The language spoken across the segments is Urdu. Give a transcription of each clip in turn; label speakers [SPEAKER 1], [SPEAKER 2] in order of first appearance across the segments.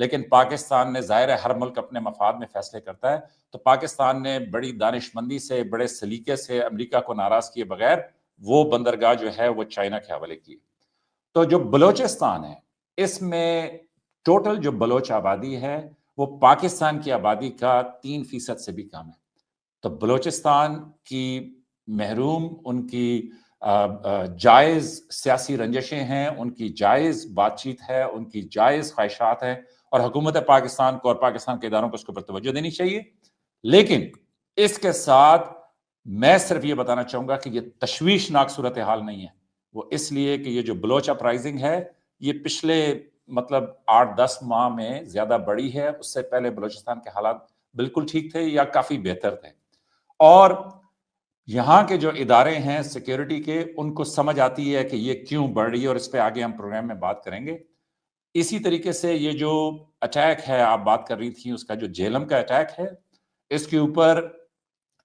[SPEAKER 1] لیکن پاکستان نے ظاہر ہے ہر ملک اپنے مفاد میں فیصلے کرتا ہے، تو پاکستان نے بڑی دانش مندی سے بڑے سلیقے سے امریکہ کو ناراض کیے بغیر وہ بندرگاہ جو ہے وہ چائنا کے حوالے کی۔ تو جو بلوچستان ہے اس میں ٹوٹل جو بلوچ آبادی ہے وہ پاکستان کی آبادی کا 3% سے بھی کم ہے۔ تو بلوچستان کی محروم ان کی جائز سیاسی رنجشیں ہیں، ان کی جائز بات چیت ہے، ان کی جائز خواہشات ہیں، اور حکومت پاکستان کو اور پاکستان کے اداروں کو اس کے اوپر توجہ دینی چاہیے۔ لیکن اس کے ساتھ میں صرف یہ بتانا چاہوں گا کہ یہ تشویشناک صورتحال نہیں ہے، وہ اس لیے کہ یہ جو بلوچ اپرائزنگ ہے یہ پچھلے 8-10 ماہ میں زیادہ بڑی ہے، اس سے پہلے بلوچستان کے حالات بالکل ٹھیک تھے یا کافی بہتر تھے، اور یہاں کے جو ادارے ہیں سیکیورٹی کے ان کو سمجھ آتی ہے کہ یہ کیوں بڑھ رہی ہے، اور اس پہ آگے ہم پروگرام میں بات کریں گے۔ اسی طریقے سے یہ جو اٹیک ہے آپ بات کر رہی تھیں، اس کا جو جیلم کا اٹیک ہے، اس کے اوپر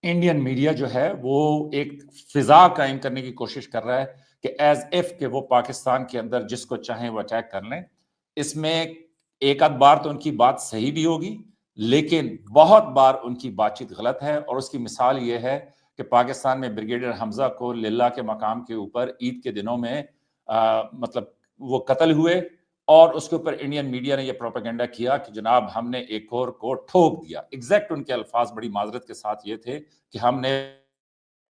[SPEAKER 1] انڈین میڈیا جو ہے وہ ایک فضا قائم کرنے کی کوشش کر رہا ہے کہ ایز ایف کہ وہ پاکستان کے اندر جس کو چاہیں وہ اٹیک کر لیں۔ اس میں ایک آدھ بار تو ان کی بات صحیح بھی ہوگی، لیکن بہت بار ان کی بات چیت غلط ہے، اور اس کی مثال یہ ہے کہ پاکستان میں بریگیڈیئر حمزہ کو للہ کے مقام کے اوپر عید کے دنوں میں وہ قتل ہوئے، اور اس کے اوپر انڈین میڈیا نے یہ پروپیگنڈا کیا کہ جناب ہم نے ایک اور کو ٹھوک دیا۔ ایگزیکٹ ان کے الفاظ بڑی معذرت کے ساتھ یہ تھے کہ ہم نے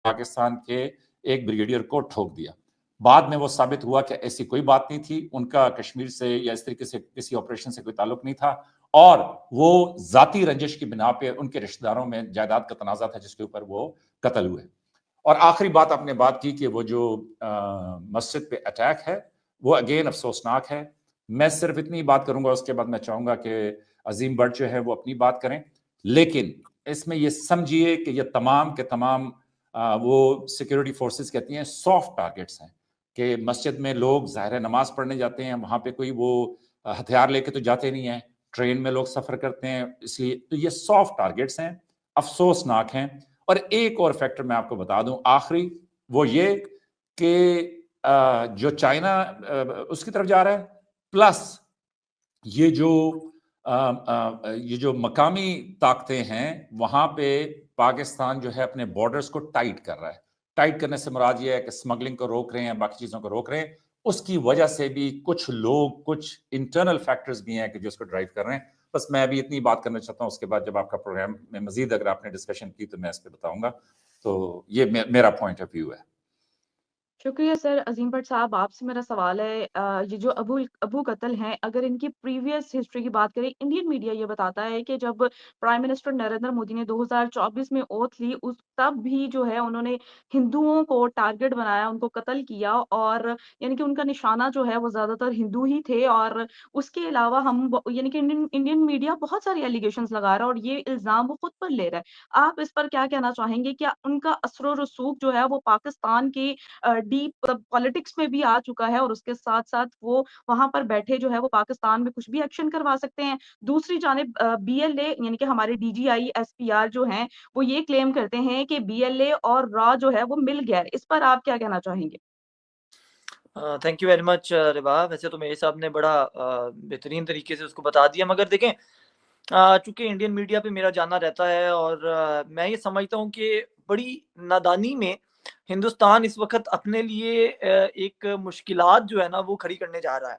[SPEAKER 1] پاکستان کے ایک بریگیڈیئر کو ٹھوک دیا۔ بعد میں وہ ثابت ہوا کہ ایسی کوئی بات نہیں تھی، ان کا کشمیر سے یا اس طریقے سے کسی آپریشن سے کوئی تعلق نہیں تھا، اور وہ ذاتی رنجش کی بنا پہ ان کے رشتہ داروں میں جائیداد کا تنازع تھا جس کے اوپر وہ قتل ہوئے۔ اور آخری بات آپ نے بات کی کہ وہ جو مسجد پہ اٹیک ہے وہ اگین افسوسناک ہے۔ میں صرف اتنی بات کروں گا، اس کے بعد میں چاہوں گا کہ عظیم بٹ جو ہے وہ اپنی بات کریں، لیکن اس میں یہ سمجھیے کہ یہ تمام کے تمام وہ سیکیورٹی فورسز کہتی ہیں سافٹ ٹارگٹس ہیں، کہ مسجد میں لوگ ظاہر نماز پڑھنے جاتے ہیں، وہاں پہ کوئی وہ ہتھیار لے کے تو جاتے نہیں ہیں، ٹرین میں لوگ سفر کرتے ہیں، اس لیے تو یہ سافٹ ٹارگٹس ہیں، افسوسناک ہیں۔ اور ایک اور فیکٹر میں آپ کو بتا دوں آخری، وہ یہ کہ جو چائنا اس کی طرف جا رہا ہے، پلس یہ جو مقامی طاقتیں ہیں وہاں پہ پاکستان جو ہے اپنے بارڈرز کو ٹائٹ کر رہا ہے۔ ٹائٹ کرنے سے مراد یہ ہے کہ سمگلنگ کو روک رہے ہیں، باقی چیزوں کو روک رہے ہیں، اس کی وجہ سے بھی کچھ لوگ کچھ انٹرنل فیکٹرز بھی ہیں کہ جو اس کو ڈرائیو کر رہے ہیں۔ بس میں ابھی اتنی بات کرنا چاہتا ہوں، اس کے بعد جب آپ کا پروگرام میں مزید اگر آپ نے ڈسکشن کی تو میں اس پہ بتاؤں گا۔ تو یہ میرا پوائنٹ آف ویو ہے۔
[SPEAKER 2] شکریہ سر عظیم بٹ صاحب، آپ سے میرا سوال ہے یہ جو ابو قتل ہیں، اگر ان کی پریویس ہسٹری کی بات کریں، انڈین میڈیا یہ بتاتا ہے کہ جب پرائم منسٹر نریندر مودی نے 2024 میں اوتھ لی، تب بھی جو ہے انہوں نے ہندوؤں کو ٹارگٹ بنایا، ان کو قتل کیا، اور یعنی کہ ان کا نشانہ جو ہے وہ زیادہ تر ہندو ہی تھے۔ اور اس کے علاوہ یعنی کہ انڈین میڈیا بہت ساری ایلیگیشنز لگا رہا ہے، اور یہ الزام وہ خود پر لے رہا ہے۔ آپ اس پر کیا کہنا چاہیں گے؟ کیا ان کا اثر و رسوخ جو ہے وہ پاکستان کی ڈیپ پالیٹکس میں بھی آ چکا ہے، اور اس کے ساتھ ساتھ وہ وہاں پر بیٹھے جو ہے وہ پاکستان میں کچھ بھی ایکشن کروا سکتے ہیں؟ دوسری جانب بی ایل اے یعنی کہ ہمارے D G I S P R جو ہیں وہ یہ کلیم کرتے ہیں کہ بی ایل اے اور را جو ہے وہ مل گیا ہے۔ اس پر آپ کیا کہنا چاہیں گے؟
[SPEAKER 3] تھینک یو ویری مچ ربا۔ ویسے تو میرے صاحب نے بڑا بہترین طریقے سے اس کو بتا دیا، مگر دیکھیں چونکہ انڈین میڈیا پہ میرا جانا رہتا ہے، اور میں یہ سمجھتا ہوں کہ بڑی نادانی میں ہندوستان اس وقت اپنے لیے ایک مشکلات جو ہے نا وہ کھڑی کرنے جا رہا ہے۔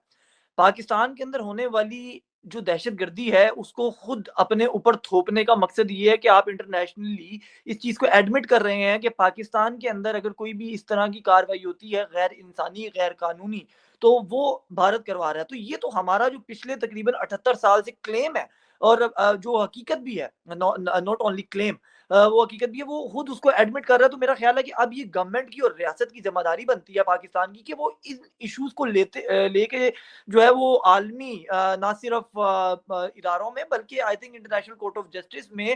[SPEAKER 3] پاکستان کے اندر ہونے والی جو دہشت گردی ہے اس کو خود اپنے اوپر تھوپنے کا مقصد یہ ہے کہ آپ انٹرنیشنلی اس چیز کو ایڈمٹ کر رہے ہیں کہ پاکستان کے اندر اگر کوئی بھی اس طرح کی کاروائی ہوتی ہے غیر انسانی غیر قانونی تو وہ بھارت کروا رہا ہے۔ تو یہ تو ہمارا جو پچھلے تقریباً 78 سال سے کلیم ہے، اور جو حقیقت بھی ہے، ناٹ اونلی کلیم، وہ حقیقت بھی ہے، وہ خود اس کو ایڈمٹ کر رہا ہے۔ تو میرا خیال ہے کہ اب یہ گورنمنٹ کی اور ریاست کی ذمہ داری بنتی ہے پاکستان کی کہ وہ ان ایشوز کو لے کے جو ہے وہ عالمی نہ صرف اداروں میں بلکہ I think international court of justice میں،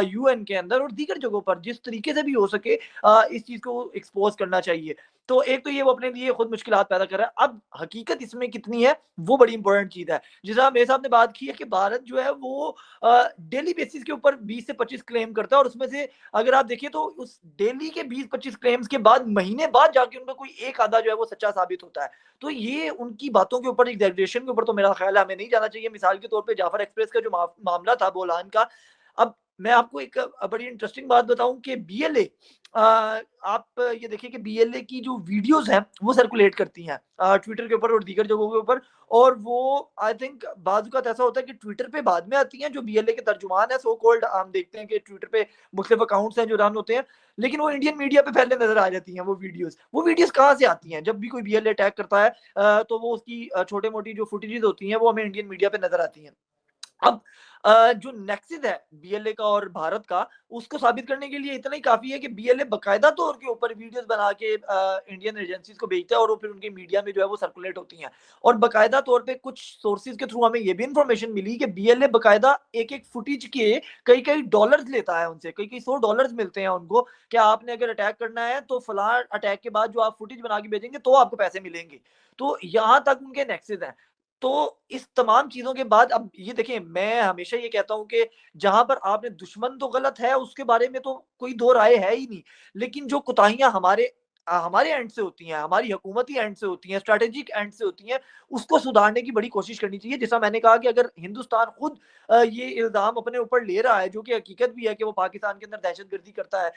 [SPEAKER 3] یو این کے اندر اور دیگر جگہوں پر جس طریقے سے بھی ہو سکے اس چیز کو ایکسپوز کرنا چاہیے۔ تو ایک تو یہ وہ اپنے لیے خود مشکلات پیدا کر رہا ہے. اب حقیقت اس میں کتنی ہے وہ بڑی امپورٹنٹ چیز ہے. جس طرح میرے صاحب نے بات کی ہے کہ بھارت جو ہے وہ ڈیلی بیسس کے اوپر 20 سے 25 کلیم کرتا ہے, اور اس میں سے اگر آپ دیکھیں تو اس ڈیلی کے 20-25 کلیمز کے بعد مہینے بعد جا کے ان کا کوئی ایک آدھا جو ہے وہ سچا ثابت ہوتا ہے. تو یہ ان کی باتوں کے اوپر, ایگزیجریشن کے اوپر تو میرا خیال ہے ہمیں نہیں جانا چاہیے. مثال کے طور پہ جعفر ایکسپریس کا جو معاملہ تھا بولان کا, اب میں آپ کو ایک بڑی انٹرسٹنگ بات بتاؤں کہ بی ایل اے, آپ یہ دیکھیں کہ بی ایل اے کی جو ویڈیوز ہیں وہ سرکولیٹ کرتی ہیں ٹویٹر کے اوپر اور دیگر جگہوں کے اوپر, اور وہ آئی تھنک بعض اوقات ایسا ہوتا ہے کہ ٹویٹر پہ بعد میں آتی ہیں جو بی ایل اے کے ترجمان ہیں سو کولڈ. ہم دیکھتے ہیں کہ ٹویٹر پہ مختلف اکاؤنٹس ہیں جو رن ہوتے ہیں, لیکن وہ انڈین میڈیا پہ پہلے نظر آ جاتی ہیں وہ ویڈیوز کہاں سے آتی ہیں؟ جب بھی کوئی بی ایل اے اٹیک کرتا ہے تو وہ اس کی چھوٹے موٹی جو فوٹیجز ہوتی ہیں وہ ہمیں انڈین میڈیا پہ نظر آتی ہیں. اب جو نیکسس ہے بی ایل اے کا اور بھارت کا, اس کو ثابت کرنے کے لیے اتنا ہی کافی ہے کہ بی ایل اے باقاعدہ طور کے اوپر ویڈیوز بنا کے انڈین ایجنسیز کو بھیجتا ہے, اور وہ پھر ان کی میڈیا میں جو ہے وہ سرکولیٹ ہوتی ہیں. اور باقاعدہ طور پہ کچھ سورسز کے تھرو ہمیں یہ بھی انفارمیشن ملی کہ بی ایل اے باقاعدہ ایک فوٹیج کے کئی ڈالرز لیتا ہے ان سے, کئی $100 ملتے ہیں ان کو کہ آپ نے اگر اٹیک کرنا ہے تو فلاں اٹیک کے بعد جو آپ فوٹیج بنا کے بھیجیں گے تو آپ کو پیسے ملیں گے. تو یہاں تک ان کے نیکسز ہیں. تو اس تمام چیزوں کے بعد اب یہ دیکھیں, میں ہمیشہ یہ کہتا ہوں کہ جہاں پر آپ نے دشمن تو غلط ہے اس کے بارے میں تو کوئی دو رائے ہے ہی نہیں, لیکن جو کوتاہیاں ہمارے اینڈ سے ہوتی ہیں, ہماری حکومتی اینڈ سے ہوتی ہیں, اسٹریٹجک اینڈ سے ہوتی ہیں, اس کو سدھارنے کی بڑی کوشش کرنی چاہیے. جیسا میں نے کہا کہ اگر ہندوستان خود یہ الزام اپنے اوپر لے رہا ہے, جو کہ حقیقت بھی ہے کہ وہ پاکستان کے اندر دہشت گردی کرتا ہے,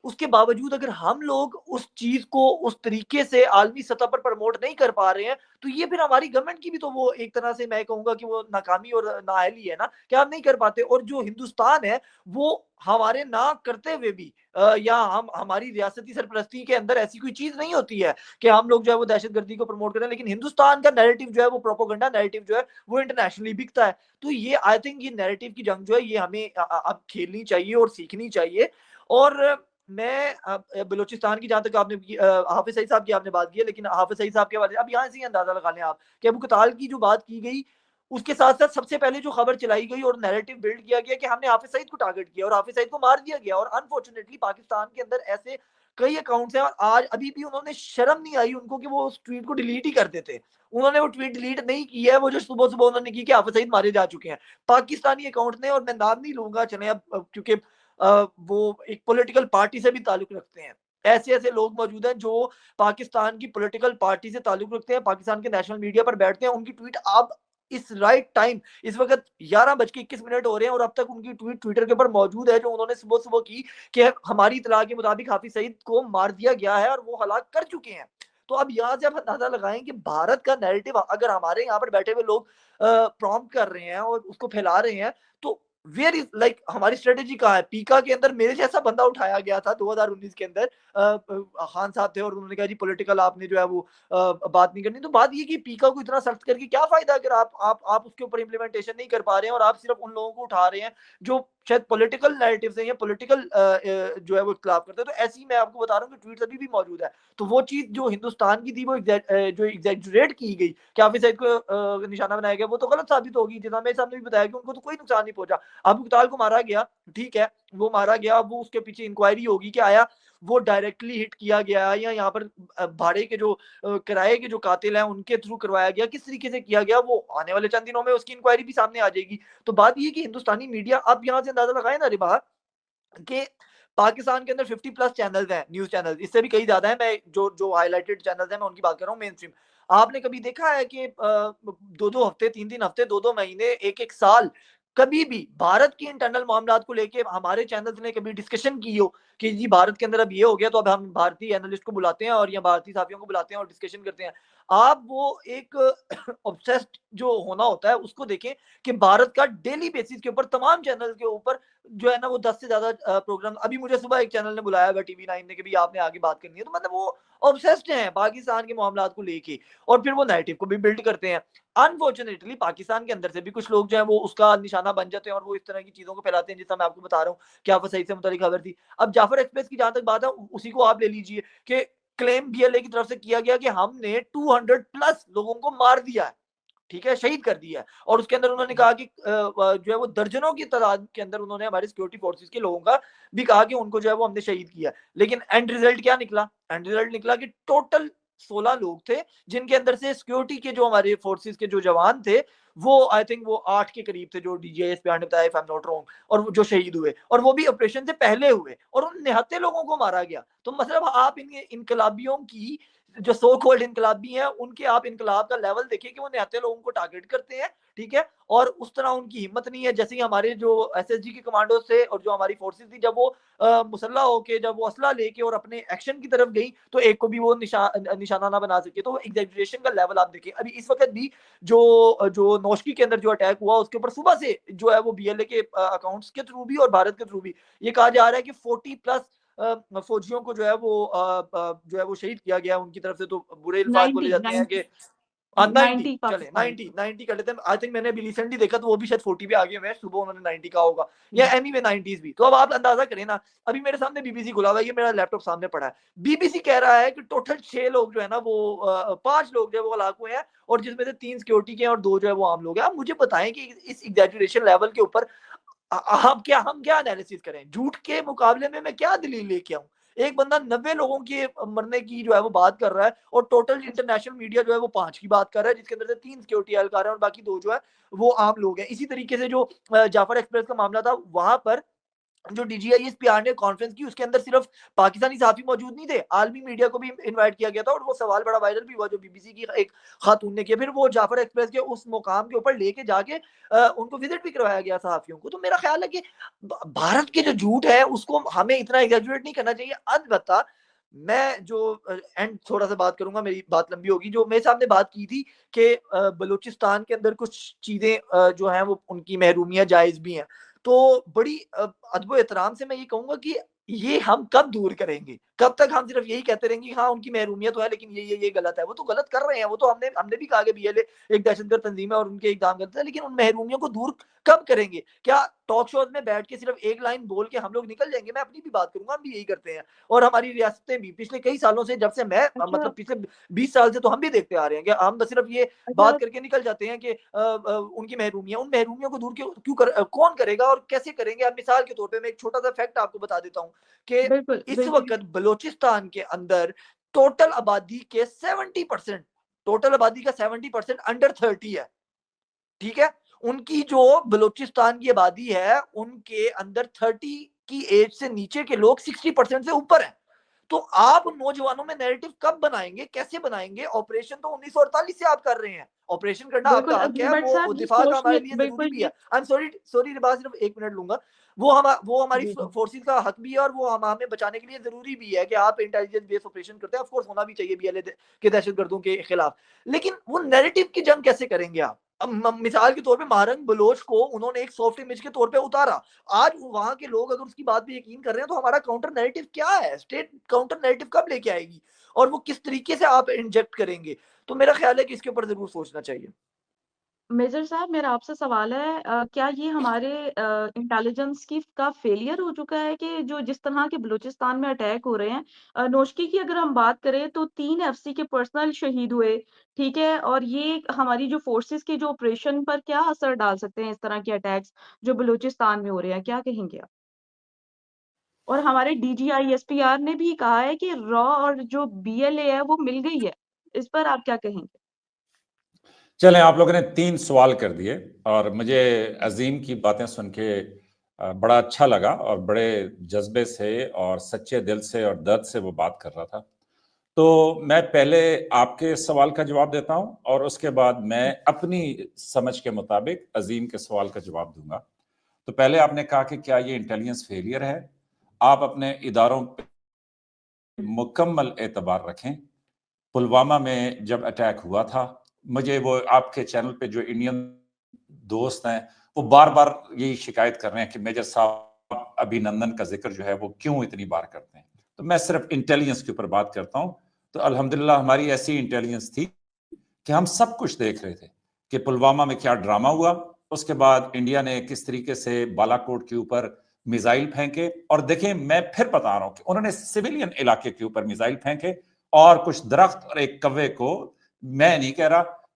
[SPEAKER 3] اس کے باوجود اگر ہم لوگ اس چیز کو اس طریقے سے عالمی سطح پر پروموٹ نہیں کر پا رہے ہیں, تو یہ پھر ہماری گورنمنٹ کی بھی تو وہ ایک طرح سے میں کہوں گا کہ وہ ناکامی اور نااہلی ہے نا, کہ ہم نہیں کر پاتے. اور جو ہندوستان ہے وہ ہمارے نہ کرتے ہوئے بھی یا ہماری ریاستی سرپرستی کے اندر ایسی کوئی چیز نہیں ہوتی ہے کہ ہم لوگ جو ہے وہ دہشت گردی کو پروموٹ کریں, لیکن ہندوستان کا نیریٹو جو ہے وہ پروپیگنڈا نیریٹو جو ہے وہ انٹرنیشنلی بکتا ہے. تو یہ آئی تھنک یہ نیریٹو کی جنگ جو ہے یہ ہمیں اب کھیلنی چاہیے اور سیکھنی چاہیے. اور میں بلوچستان کی جہاں تک آپ نے حافظ سعید صاحب کی آپ نے بات کی ہے, لیکن حافظ سعید صاحب کے حوالے اب یہاں سے ہی اندازہ لگا لیں آپ کہ ابو کتال کی جو بات کی گئی اس کے ساتھ ساتھ سب سے پہلے جو خبر چلائی گئی اور نیریٹو بلڈ کیا گیا کہ ہم نے حافظ سعید کو ٹارگٹ کیا اور حافظ سعید کو مار دیا گیا. اور انفارچونیٹلی پاکستان کے اندر ایسے کئی اکاؤنٹس ہیں, اور آج ابھی بھی انہوں نے شرم نہیں آئی ان کو کہ وہ اس ٹویٹ کو ڈیلیٹ ہی کر دیتے. انہوں نے وہ ٹویٹ ڈیلیٹ نہیں کی ہے, وہ جو صبح انہوں نے کی کہ حافظ سعید مارے جا چکے ہیں پاکستانی اکاؤنٹ نے, اور میں نام نہیں لوں گا چلیں اب کیونکہ وہ ایک پولیٹیکل پارٹی سے بھی تعلق رکھتے ہیں. ایسے لوگ موجود ہیں جو پاکستان کی پولیٹیکل پارٹی سے تعلق رکھتے ہیں, پاکستان کے نیشنل میڈیا پر بیٹھتے ہیں, ان کی ٹویٹ آپ اس رائٹ ٹائم اس وقت 11:21 ہو رہے ہیں اور اب تک ان کی ٹویٹ ٹویٹر کے اوپر موجود ہے جو انہوں نے صبح کی کہ ہماری اطلاع کے مطابق حافظ سعید کو مار دیا گیا ہے اور وہ ہلاک کر چکے ہیں. تو اب یہاں سے آپ اندازہ لگائیں کہ بھارت کا نیریٹو اگر ہمارے یہاں پر بیٹھے ہوئے لوگ پرومپٹ کر رہے ہیں اور اس کو پھیلا رہے ہیں, تو ویئر از لائک ہماری اسٹریٹجی کہاں ہے؟ پیکا کے اندر میرے جیسا بندہ اٹھایا گیا تھا 2019 کے اندر, خان صاحب تھے اور انہوں نے کہا جی پولیٹیکل آپ نے جو ہے وہ بات نہیں کرنی. تو بات یہ کہ پیکا کو اتنا سخت کر کے کیا فائدہ اگر آپ اس کے اوپر امپلیمنٹیشن نہیں کر پا رہے ہیں, اور آپ صرف ان لوگوں کو اٹھا رہے ہیں جو شاید پولیٹیکل نیریٹو سے یا پولیٹیکل جو ہے وہ اختلاف کرتے ہیں. تو ایسی میں آپ کو بتا رہا ہوں کہ ٹویٹ ابھی بھی موجود ہے. تو وہ چیز جو ہندوستان کی تھی وہ جو ایگزیجریٹ کی گئی کہ حافظ سعید کو نشانہ بنایا گیا, وہ تو غلط ثابت ہوگی. جناب میرے صاحب نے بھی بتایا کہ ان کو تو کوئی نقصان نہیں پہنچا. ابو کتال کو مارا گیا, ٹھیک ہے وہ مارا گیا, وہ اس کے پیچھے انکوائری ہوگی کہ آیا وہ ڈائریکٹلی ہٹ کیا گیا یا یہاں پر بھاڑے کے جو کرائے کے جو قاتل ہیں ان کے تھرو کروایا گیا, کس طریقے سے کیا گیا, وہ آنے والے چند دنوں میں اس کی انکوائری بھی سامنے آ جائے گی. تو بات یہ کہ ہندوستانی میڈیا, اب یہاں سے اندازہ لگائیں نا ربا کہ پاکستان کے اندر 50+ چینلز ہیں, نیوز چینلز, اس سے بھی کئی زیادہ ہیں, میں جو ہائی لائٹڈ چینلز ہیں میں ان کی بات کر رہا ہوں, مین اسٹریم. آپ نے کبھی دیکھا ہے کہ 2 ہفتے 3 ہفتے 2 مہینے 1 سال کبھی بھی بھارت کی انٹرنل معاملات کو لے کے ہمارے چینلز نے کبھی ڈسکشن کی ہو کہ جی بھارت کے اندر اب یہ ہو گیا تو اب ہم بھارتی اینالسٹ کو بلاتے ہیں اور یا بھارتی صحافیوں کو بلاتے ہیں اور ڈسکشن کرتے ہیں؟ آپ وہ ایک obsessed جو ہونا ہوتا ہے اس کو دیکھیں کہ بھارت کا ڈیلی بیسس کے اوپر تمام چینل کے اوپر جو ہے نا وہ 10 سے زیادہ پروگرام. ابھی مجھے صبح ایک چینل نے بلایا ہے TV9 نے کہ بھی آپ نے آگے بات کرنی ہے, تو مطلب وہ obsessed ہیں پاکستان کے معاملات کو لے کے اور پھر وہ نیریٹو کو بھی بلڈ کرتے ہیں. انفارچونیٹلی پاکستان کے اندر سے بھی کچھ لوگ جو ہیں وہ اس کا نشانہ بن جاتے ہیں اور وہ اس طرح کی چیزوں کو پھیلاتے ہیں, جیسا میں آپ کو بتا رہا ہوں کہ حافظ سعید سے متعلق خبر تھی. اب جعفر ایکسپریس کی جہاں تک بات ہے اسی کو آپ لے لیجئے کہ کلیم BLA کی طرف سے کیا گیا کہ ہم نے 200+ لوگوں کو مار دیا ہے. ٹھیک ہے, شہید کر دیا ہے. اور اس کے اندر انہوں نے کہا کہ جو ہے وہ درجنوں کی تعداد کے اندر انہوں نے ہمارے سیکورٹی فورسز کے لوگوں کا بھی کہا کہ ان کو جو ہے وہ ہم نے شہید کیا. لیکن اینڈ ریزلٹ کیا نکلا؟ اینڈ ریزلٹ نکلا کہ ٹوٹل 16 لوگ تھے, جن کے اندر سے سیکورٹی کے جو ہمارے فورسز کے جو جوان تھے وہ آئی تھنک وہ 8 کے قریب تھے, جو ڈی جی ایس پیار نے بتایا if I'm not wrong, اور جو شہید ہوئے, اور وہ بھی آپریشن سے پہلے ہوئے, اور ان نہتے لوگوں کو مارا گیا. تو مطلب آپ ان انقلابیوں کی جو سو کولڈ انقلابی ہیں ان کے آپ انقلاب کا لیول دیکھیں کہ وہ نہتے لوگوں کو ٹارگٹ کرتے ہیں, ٹھیک ہے, اور اس طرح ان کی ہمت نہیں ہے. جیسے ہی ہمارے جو ایس ایس جی کے کمانڈوز تھے اور جو ہماری فورسز تھی, جب وہ مسلح ہو کے جب وہ اسلحہ لے کے اور اپنے ایکشن کی طرف گئی تو ایک کو بھی وہ نشانہ نہ بنا سکے. تو وہ ایگزیجریشن کا لیول آپ دیکھیں. ابھی اس وقت بھی جو نوشکی کے اندر جو اٹیک ہوا اس کے اوپر صبح سے جو ہے وہ بی ایل اے کے اکاؤنٹس کے تھرو بھی اور بھارت کے تھرو بھی یہ کہا جا رہا ہے کہ 40+ فوجیوں کو جو ہے وہ شہید کیا گیا ان کی طرف سے. تو برے الفاظ بولے جاتے ہیں کہ 90 چلے 90 کر لیتے ہیں. آئی تھنک میں نے ابھی ریسنٹلی دیکھا تو وہ بھی شاید 40 پہ آگے ہوئے ہیں, صبح انہوں نے 90 کہا ہوگا یا اینی وے 90s بھی. تو اب آپ اندازہ کریں نا, ابھی میرے سامنے بی بی سی کھلا ہوا ہے, یہ میرا لیپ ٹاپ سامنے پڑا ہے, بی بی سی کہہ رہا ہے کہ ٹوٹل 6 لوگ جو ہے نا وہ 5 لوگ جو ہے وہ ہلاک ہوئے ہیں, اور جس میں سے 3 سیکورٹی کے ہیں اور 2 جو ہے وہ عام لوگ ہیں. آپ مجھے بتائیں کہ اس ایگزیجریشن لیول کے اوپر ہم کیا انالیسس کریں؟ جھوٹ کے مقابلے میں کیا دلیل لے کے آؤں؟ ایک بندہ 90 لوگوں کے مرنے کی جو ہے وہ بات کر رہا ہے, اور ٹوٹل انٹرنیشنل میڈیا جو ہے وہ 5 کی بات کر رہا ہے, جس کے اندر سے 3 سیکورٹی اہلکار ہیں اور باقی 2 جو ہے وہ عام لوگ ہیں. اسی طریقے سے جو جعفر ایکسپریس کا معاملہ تھا, وہاں پر جو D G I S P R نے کانفرنس کی, اس کے اندر صرف پاکستانی صحافی موجود نہیں تھے, عالمی میڈیا کو بھی انوائٹ کیا گیا تھا, اور وہ سوال بڑا وائرل بھی ہوا جو بی بی سی کی ایک خاتون نے کیا. پھر وہ جعفر ایکسپریس کے اس مقام کے اوپر لے کے جا کے ان کو وزٹ بھی کروایا گیا صحافیوں کو. تو میرا خیال ہے کہ بھارت کے جو جھوٹ ہے اس کو ہمیں اتنا ایگزیجریٹ نہیں کرنا چاہیے. البتہ میں جو اینڈ تھوڑا سا بات کروں گا, میری بات لمبی ہوگی, جو میرے صاحب نے بات کی تھی کہ بلوچستان کے اندر کچھ چیزیں جو ہیں وہ ان کی محرومیاں جائز بھی ہیں, تو بڑی ادب و احترام سے میں یہ کہوں گا کہ یہ ہم کب دور کریں گے؟ کب تک ہم صرف یہی کہتے رہیں گے ہاں ان کی محرومیت تو ہے لیکن یہ غلط ہے؟ وہ تو غلط کر رہے ہیں, وہ تو ہم نے بھی کہا کہ بی ایل اے ایک دہشت گرد تنظیم ہے اور ان کے اقدام غلط ہے, لیکن ان محرومیوں کو دور کب کریں گے؟ کیا ٹاک شوز میں بیٹھ کے صرف ایک لائن بول کے ہم لوگ نکل جائیں گے؟ میں اپنی بھی بات کروں گا, ہم بھی یہی کرتے ہیں, اور ہماری ریاستیں بھی پچھلے کئی سالوں سے, جب سے میں مطلب پچھلے 20 سال سے تو ہم بھی دیکھتے آ رہے ہیں کہ ہم صرف یہ بات کر کے نکل جاتے ہیں کہ ان کی محرومیاں, ان محرومیوں کو دور کون کرے گا اور کیسے کریں گے؟ اب مثال کے طور پہ میں ایک چھوٹا سا فیکٹ آپ کو بتا دیتا ہوں کہ اس وقت بلوچستان کے اندر ٹوٹل آبادی کے 70%, ٹوٹل آبادی کا 70% انڈر 30 ہے, ٹھیک ہے. ان کی جو بلوچستان کی آبادی ہے ان کے اندر 30 کی ایج سے نیچے کے لوگ 60% سے اوپر ہیں. تو آپ نوجوانوں میں نیریٹو کب بنائیں گے, کیسے بنائیں گے؟ آپریشن تو 1948 سے آپ کر رہے ہیں, آپریشن کرنا آپ کا حق ہے, وہ دفاع کا ہمارے لیے ضروری بھی ہے. سوری بات صرف 1 منٹ لوں گا. وہ ہماری فورسز کا حق بھی ہے, اور وہ ہمیں بچانے کے لیے ضروری بھی ہے کہ آپ انٹیلیجنس بیس آپریشن کرتے ہیں, آف کورس ہونا بھی چاہیے بی ایل اے کے دہشت گردوں کے خلاف. لیکن وہ نیریٹو کی جنگ کیسے کریں گے آپ؟ مثال کے طور پہ مہرنگ بلوچ کو انہوں نے ایک سافٹ امیج کے طور پہ اتارا, آج وہاں کے لوگ اگر اس کی بات پہ یقین کر رہے ہیں تو ہمارا کاؤنٹر نیریٹو کیا ہے؟ اسٹیٹ کاؤنٹر نیریٹو کب لے کے آئے گی, اور وہ کس طریقے سے آپ انجیکٹ کریں گے؟ تو میرا خیال ہے کہ اس کے اوپر ضرور سوچنا چاہیے.
[SPEAKER 2] میجر صاحب میرا آپ سے سوال ہے, کیا یہ ہمارے انٹیلیجنس کا فیلئر ہو چکا ہے کہ جو جس طرح کے بلوچستان میں اٹیک ہو رہے ہیں, نوشکی کی اگر ہم بات کریں تو 3 ایف سی کے پرسنل شہید ہوئے, ٹھیک ہے, اور یہ ہماری جو فورسز کے جو آپریشن پر کیا اثر ڈال سکتے ہیں اس طرح کے اٹیکس جو بلوچستان میں ہو رہے ہیں؟ کیا کہیں گے آپ؟ اور ہمارے D G I S P R نے بھی کہا ہے کہ را اور جو بی ایل اے ہے وہ مل گئی ہے, اس پر آپ کیا کہیں گے؟
[SPEAKER 1] چلیں, آپ لوگوں نے 3 سوال کر دیے, اور مجھے عظیم کی باتیں سن کے بڑا اچھا لگا, اور بڑے جذبے سے اور سچے دل سے اور درد سے وہ بات کر رہا تھا. تو میں پہلے آپ کے سوال کا جواب دیتا ہوں, اور اس کے بعد میں اپنی سمجھ کے مطابق عظیم کے سوال کا جواب دوں گا. تو پہلے آپ نے کہا کہ کیا یہ انٹیلیجنس فیلئر ہے؟ آپ اپنے اداروں پہ مکمل اعتبار رکھیں. پلوامہ میں جب اٹیک ہوا تھا, مجھے وہ آپ کے چینل پہ جو انڈین دوست ہیں وہ بار بار یہی شکایت کر رہے ہیں کہ میجر صاحب ابھی نندن کا ذکر جو ہے وہ کیوں اتنی بار کرتے ہیں. تو میں صرف انٹیلیجنس کے اوپر بات کرتا ہوں. تو الحمدللہ ہماری ایسی انٹیلیجنس تھی کہ ہم سب کچھ دیکھ رہے تھے کہ پلوامہ میں کیا ڈرامہ ہوا, اس کے بعد انڈیا نے کس طریقے سے بالا کوٹ کے اوپر میزائل پھینکے. اور دیکھیں, میں پھر بتا رہا ہوں کہ انہوں نے سویلین علاقے کے اوپر میزائل پھینکے, اور کچھ درخت اور ایک کوے کو, میں نہیں کہہ رہا,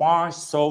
[SPEAKER 1] $500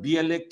[SPEAKER 1] BLA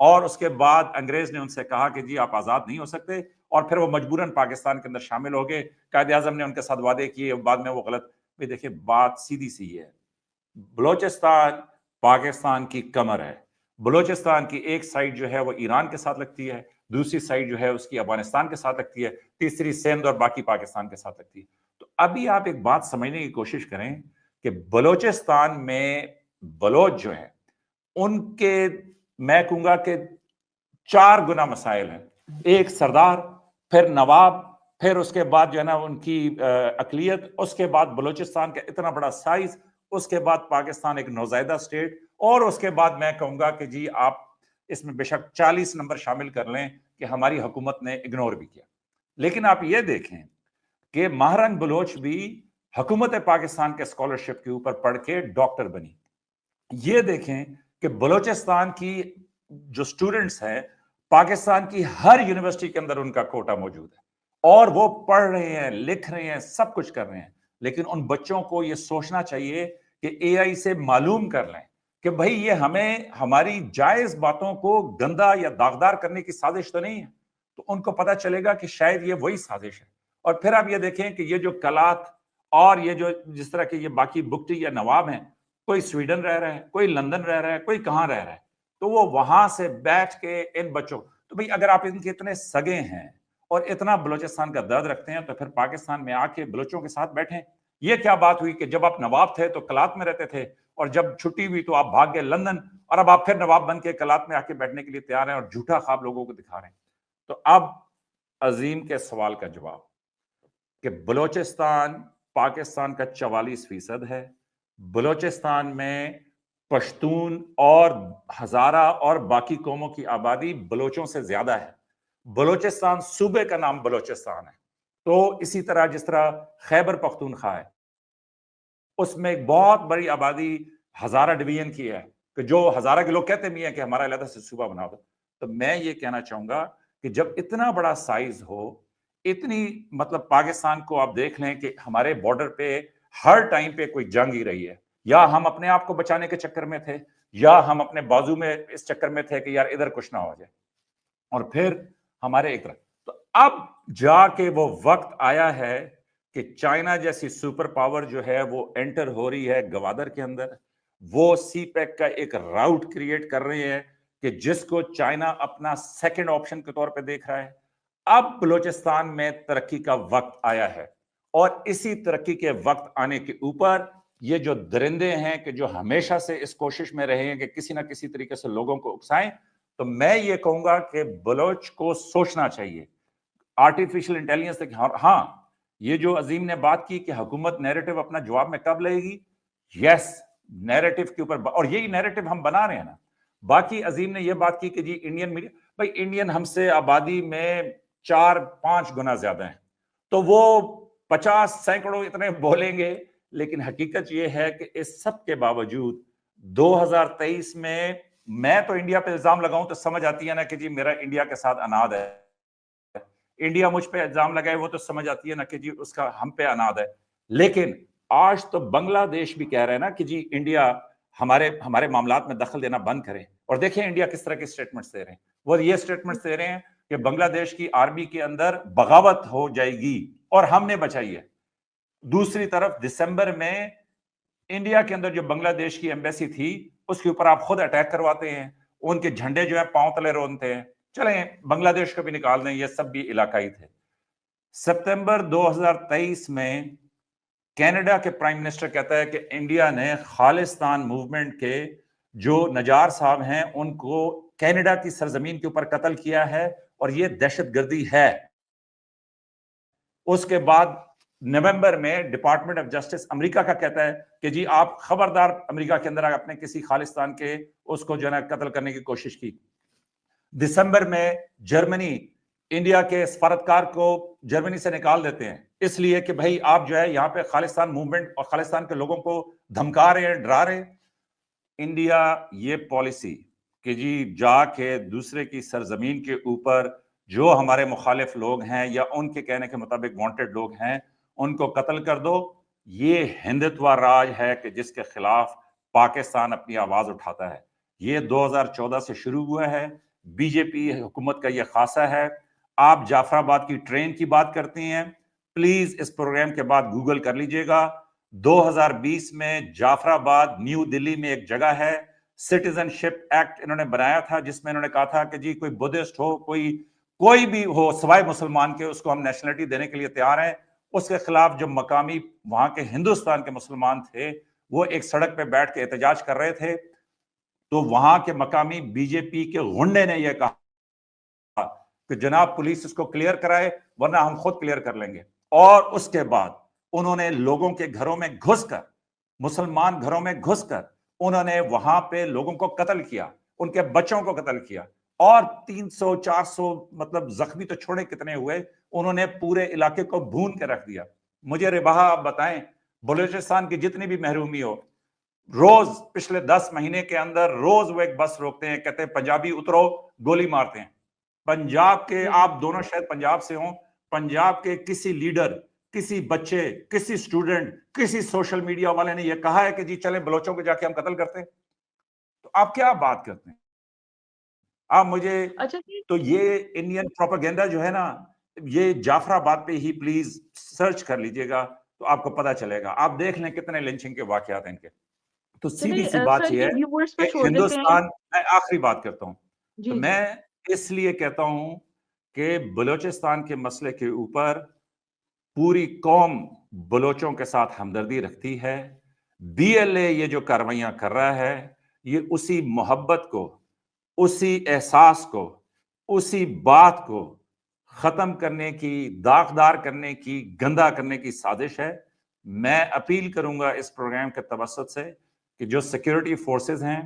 [SPEAKER 1] اور اس کے بعد انگریز نے ان سے کہا کہ جی آپ آزاد نہیں ہو سکتے، اور پھر وہ مجبوراً پاکستان کے اندر شامل ہو گئے. قائد اعظم نے ان کے ساتھ وعدے کیے، بعد میں وہ غلط. بھائی دیکھیں بات سیدھی سی ہے، بلوچستان پاکستان کی کمر ہے. بلوچستان کی ایک سائڈ جو ہے وہ ایران کے ساتھ لگتی ہے، دوسری سائڈ جو ہے اس کی افغانستان کے ساتھ لگتی ہے، تیسری سندھ اور باقی پاکستان کے ساتھ لگتی ہے. تو ابھی آپ ایک بات سمجھنے کی کوشش کریں کہ بلوچستان میں بلوچ جو ہیں ان کے میں کہوں گا کہ 4 گنا مسائل ہیں. ایک سردار، پھر نواب، پھر اس کے بعد جو ہے نا ان کی اقلیت، اس کے بعد بلوچستان کا اتنا بڑا سائز، اس کے بعد پاکستان ایک نوزائیدہ اسٹیٹ، اور اس کے بعد میں کہوں گا کہ جی آپ اس میں بے شک 40 نمبر شامل کر لیں کہ ہماری حکومت نے اگنور بھی کیا. لیکن آپ یہ دیکھیں کہ مہرنگ بلوچ بھی حکومت پاکستان کے اسکالرشپ کے اوپر پڑھ کے ڈاکٹر بنی. یہ دیکھیں کہ بلوچستان کی جو سٹوڈنٹس ہیں پاکستان کی ہر یونیورسٹی کے اندر ان کا کوٹا موجود ہے، اور وہ پڑھ رہے ہیں، لکھ رہے ہیں، سب کچھ کر رہے ہیں. لیکن ان بچوں کو یہ سوچنا چاہیے کہ اے آئی سے معلوم کر لیں کہ بھائی یہ ہمیں ہماری جائز باتوں کو گندا یا داغدار کرنے کی سازش تو نہیں ہے. تو ان کو پتا چلے گا کہ شاید یہ وہی سازش ہے. اور پھر آپ یہ دیکھیں کہ یہ جو کلات اور یہ جو جس طرح کے یہ باقی بگٹی یا نواب ہیں، کوئی سویڈن رہ رہا ہے، کوئی لندن رہ رہا ہے، کوئی کہاں رہ رہا ہے، تو وہ وہاں سے بیٹھ کے ان بچوں، تو بھئی اگر آپ ان کے اتنے سگے ہیں اور اتنا بلوچستان کا درد رکھتے ہیں تو پھر پاکستان میں آ کے بلوچوں کے ساتھ بیٹھیں. یہ کیا بات ہوئی کہ جب آپ نواب تھے تو کلات میں رہتے تھے، اور جب چھٹی ہوئی تو آپ بھاگ گئے لندن، اور اب آپ پھر نواب بن کے کلات میں آ کے بیٹھنے کے لیے تیار ہیں اور جھوٹا خواب لوگوں کو دکھا رہے ہیں. تو اب عظیم کے سوال کا جواب کہ بلوچستان پاکستان کا 44% ہے. بلوچستان میں پشتون اور ہزارہ اور باقی قوموں کی آبادی بلوچوں سے زیادہ ہے. بلوچستان صوبے کا نام بلوچستان ہے. تو اسی طرح جس طرح خیبر پختونخوا ہے، اس میں ایک بہت بڑی آبادی ہزارہ ڈویژن کی ہے، کہ جو ہزارہ کے لوگ کہتے بھی ہیں کہ ہمارا علیحدہ سے صوبہ بنا دو. تو میں یہ کہنا چاہوں گا کہ جب اتنا بڑا سائز ہو، اتنی مطلب پاکستان کو آپ دیکھ لیں کہ ہمارے بارڈر پہ ہر ٹائم پہ کوئی جنگ ہی رہی ہے، یا ہم اپنے آپ کو بچانے کے چکر میں تھے، یا ہم اپنے بازو میں اس چکر میں تھے کہ یار ادھر کچھ نہ ہو جائے، اور پھر ہمارے ایک طرح. تو اب جا کے وہ وقت آیا ہے کہ چائنا جیسی سپر پاور جو ہے وہ انٹر ہو رہی ہے گوادر کے اندر. وہ سی پیک کا ایک راؤٹ کریٹ کر رہے ہیں کہ جس کو چائنا اپنا سیکنڈ آپشن کے طور پہ دیکھ رہا ہے. اب بلوچستان میں ترقی کا وقت آیا ہے، اور اسی ترقی کے وقت آنے کے اوپر یہ جو درندے ہیں کہ جو ہمیشہ سے اس کوشش میں رہے ہیں کہ کسی نہ کسی طریقے سے لوگوں کو اکسائیں، تو میں یہ کہوں گا کہ بلوچ کو سوچنا چاہیے. آرٹیفیشل انٹیلیجنس تک، ہاں یہ جو عظیم نے بات کی کہ حکومت نیریٹو اپنا جواب میں کب لے گی، یس نیریٹو کے اوپر، اور یہی نیریٹو ہم بنا رہے ہیں نا. باقی عظیم نے یہ بات کی کہ جی انڈین میڈیا، بھائی انڈین ہم سے آبادی میں 4-5 گنا زیادہ ہیں، تو وہ 50 سینکڑوں اتنے بولیں گے. لیکن حقیقت یہ ہے کہ اس سب کے باوجود 2023 میں تو انڈیا پہ الزام لگاؤں تو سمجھ آتی ہے نا کہ جی میرا انڈیا کے ساتھ اناد ہے، انڈیا مجھ پہ الزام لگائے وہ تو سمجھ آتی ہے نا کہ جی اس کا ہم پہ اناد ہے. لیکن آج تو بنگلہ دیش بھی کہہ رہے ہیں نا کہ جی انڈیا ہمارے معاملات میں دخل دینا بند کرے. اور دیکھیں انڈیا کس طرح کے سٹیٹمنٹس دے رہے ہیں. وہ یہ سٹیٹمنٹس دے رہے ہیں کہ بنگلہ دیش کی آرمی کے اندر بغاوت ہو جائے گی اور ہم نے بچائی ہے. دوسری طرف دسمبر میں انڈیا کے اندر جو بنگلہ دیش کی ایمبیسی تھی اس کے اوپر آپ خود اٹیک کرواتے ہیں، ان کے جھنڈے جو ہیں پاؤں تلے رونتے ہیں. چلیں بنگلہ دیش کو بھی نکال دیں، یہ سب بھی علاقائی تھے. ستمبر 2023 میں کینیڈا کے پرائم منسٹر کہتا ہے کہ انڈیا نے خالصتان موومنٹ کے جو نجار صاحب ہیں ان کو کینیڈا کی سرزمین کے اوپر قتل کیا ہے اور یہ دہشت گردی ہے. اس کے بعد نومبر میں ڈپارٹمنٹ آف جسٹس امریکہ کا کہتا ہے کہ جی آپ خبردار امریکہ کے اندر اپنے کسی خالصتان کے اس کو جو ہے قتل کرنے کی کوشش کی. دسمبر میں جرمنی انڈیا کے سفارتکار کو جرمنی سے نکال دیتے ہیں اس لیے کہ بھائی آپ جو ہے یہاں پہ خالصتان موومنٹ اور خالصتان کے لوگوں کو دھمکا رہے ہیں، ڈرا رہے ہیں. انڈیا یہ پالیسی کہ جی جا کے دوسرے کی سرزمین کے اوپر جو ہمارے مخالف لوگ ہیں یا ان کے کہنے کے مطابق وانٹڈ لوگ ہیں ان کو قتل کر دو، یہ ہندتوا راج ہے کہ جس کے خلاف پاکستان اپنی آواز اٹھاتا ہے. یہ 2014 سے شروع ہوا ہے. بی جے پی حکومت کا یہ خاصہ ہے. آپ جعفر آباد کی ٹرین کی بات کرتے ہیں, پلیز اس پروگرام کے بعد گوگل کر لیجئے گا. 2020 میں جعفر آباد نیو دلی میں ایک جگہ ہے, سٹیزن شپ ایکٹ انہوں نے بنایا تھا, جس میں انہوں نے کہا تھا کہ جی کوئی بدھسٹ ہو, کوئی بھی ہو سوائے مسلمان کے, اس کو ہم نیشنلٹی دینے کے لیے تیار ہیں. اس کے خلاف جو مقامی وہاں کے ہندوستان کے مسلمان تھے وہ ایک سڑک پہ بیٹھ کے احتجاج کر رہے تھے, تو وہاں کے مقامی بی جے پی کے غنڈے نے یہ کہا کہ جناب پولیس اس کو کلیئر کرائے ورنہ ہم خود کلیئر کر لیں گے. اور اس کے بعد انہوں نے لوگوں کے گھروں میں گھس کر, مسلمان گھروں میں گھس کر انہوں نے وہاں پہ لوگوں کو قتل کیا, ان کے بچوں کو قتل کیا, اور 300-400 مطلب زخمی تو چھوڑے کتنے ہوئے, انہوں نے پورے علاقے کو بھون کے رکھ دیا. مجھے رباحہ آپ بتائیں, بلوچستان کی جتنی بھی محرومی ہو, روز پچھلے 10 مہینے کے اندر روز وہ ایک بس روکتے ہیں, کہتے ہیں پنجابی اترو, گولی مارتے ہیں. پنجاب کے, آپ دونوں شاید پنجاب سے ہوں, پنجاب کے کسی لیڈر, کسی بچے, کسی سٹوڈنٹ, کسی سوشل میڈیا والے نے یہ کہا ہے کہ جی چلیں بلوچوں کو جا کے ہم قتل کرتے ہیں؟ تو آپ کیا بات کرتے ہیں آپ مجھے. تو یہ انڈین پروپیگنڈا جو ہے نا, یہ جعفر آباد پہ ہی پلیز سرچ کر لیجئے گا تو آپ کو پتا چلے گا. آپ دیکھ لیں کتنے لنچنگ کے واقعات ہیں ان کے. تو سیدھی سی بات یہ ہے کہ ہندوستان, میں آخری بات کرتا ہوں, تو میں اس لیے کہتا ہوں کہ بلوچستان کے مسئلے کے اوپر پوری قوم بلوچوں کے ساتھ ہمدردی رکھتی ہے. بی ایل اے یہ جو کاروائیاں کر رہا ہے, یہ اسی محبت کو, اسی احساس کو, اسی بات کو ختم کرنے کی, داغدار کرنے کی, گندا کرنے کی سازش ہے. میں اپیل کروں گا اس پروگرام کے توسط سے کہ جو سیکیورٹی فورسز ہیں,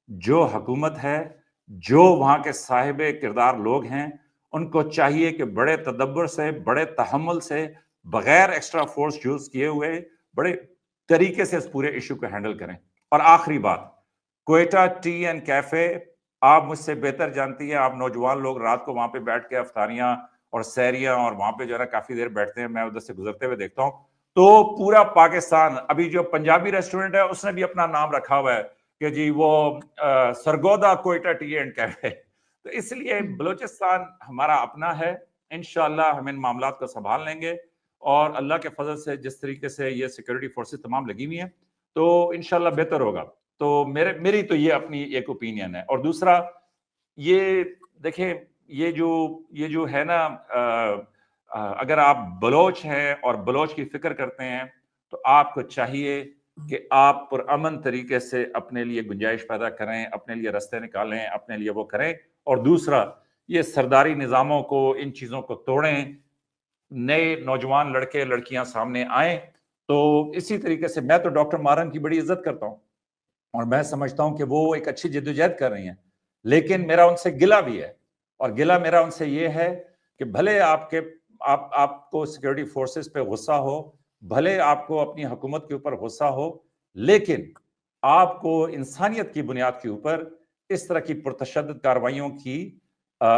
[SPEAKER 1] جو حکومت ہے, جو وہاں کے صاحب کردار لوگ ہیں, ان کو چاہیے کہ بڑے تدبر سے, بڑے تحمل سے, بغیر ایکسٹرا فورس یوز کیے ہوئے بڑے طریقے سے اس پورے ایشو کو ہینڈل کریں. اور آخری بات, کوئٹہ ٹی اینڈ کیفے, آپ مجھ سے بہتر جانتی ہیں, آپ نوجوان لوگ رات کو وہاں پہ بیٹھ کے افطاریاں اور سیریاں اور وہاں پہ جو ہے نا کافی دیر بیٹھتے ہیں, میں ادھر سے گزرتے ہوئے دیکھتا ہوں. تو پورا پاکستان, ابھی جو پنجابی ریسٹورنٹ ہے اس نے بھی اپنا نام رکھا ہوا ہے کہ جی وہ Sargodha Quetta T and cafe. تو اس لیے بلوچستان ہمارا اپنا ہے, انشاءاللہ ہم ان معاملات کو سنبھال لیں گے, اور اللہ کے فضل سے جس طریقے سے یہ سیکورٹی فورسز تمام لگی ہوئی ہیں تو انشاءاللہ بہتر ہوگا. تو میری تو یہ اپنی ایک اوپینین ہے. اور دوسرا یہ دیکھیں, یہ جو ہے نا, اگر آپ بلوچ ہیں اور بلوچ کی فکر کرتے ہیں تو آپ کو چاہیے کہ آپ پرامن طریقے سے اپنے لیے گنجائش پیدا کریں, اپنے لیے رستے نکالیں, اپنے لیے وہ کریں. اور دوسرا, یہ سرداری نظاموں کو, ان چیزوں کو توڑیں, نئے نوجوان لڑکے لڑکیاں سامنے آئیں. تو اسی طریقے سے میں تو ڈاکٹر مارن کی بڑی عزت کرتا ہوں اور میں سمجھتا ہوں کہ وہ ایک اچھی جدوجہد کر رہی ہیں, لیکن میرا ان سے گلہ بھی ہے. اور گلہ میرا ان سے یہ ہے کہ بھلے آپ کو سیکورٹی فورسز پہ غصہ ہو, بھلے آپ کو اپنی حکومت کے اوپر غصہ ہو, لیکن آپ کو انسانیت کی بنیاد کے اوپر اس طرح کی پرتشدد کاروائیوں کی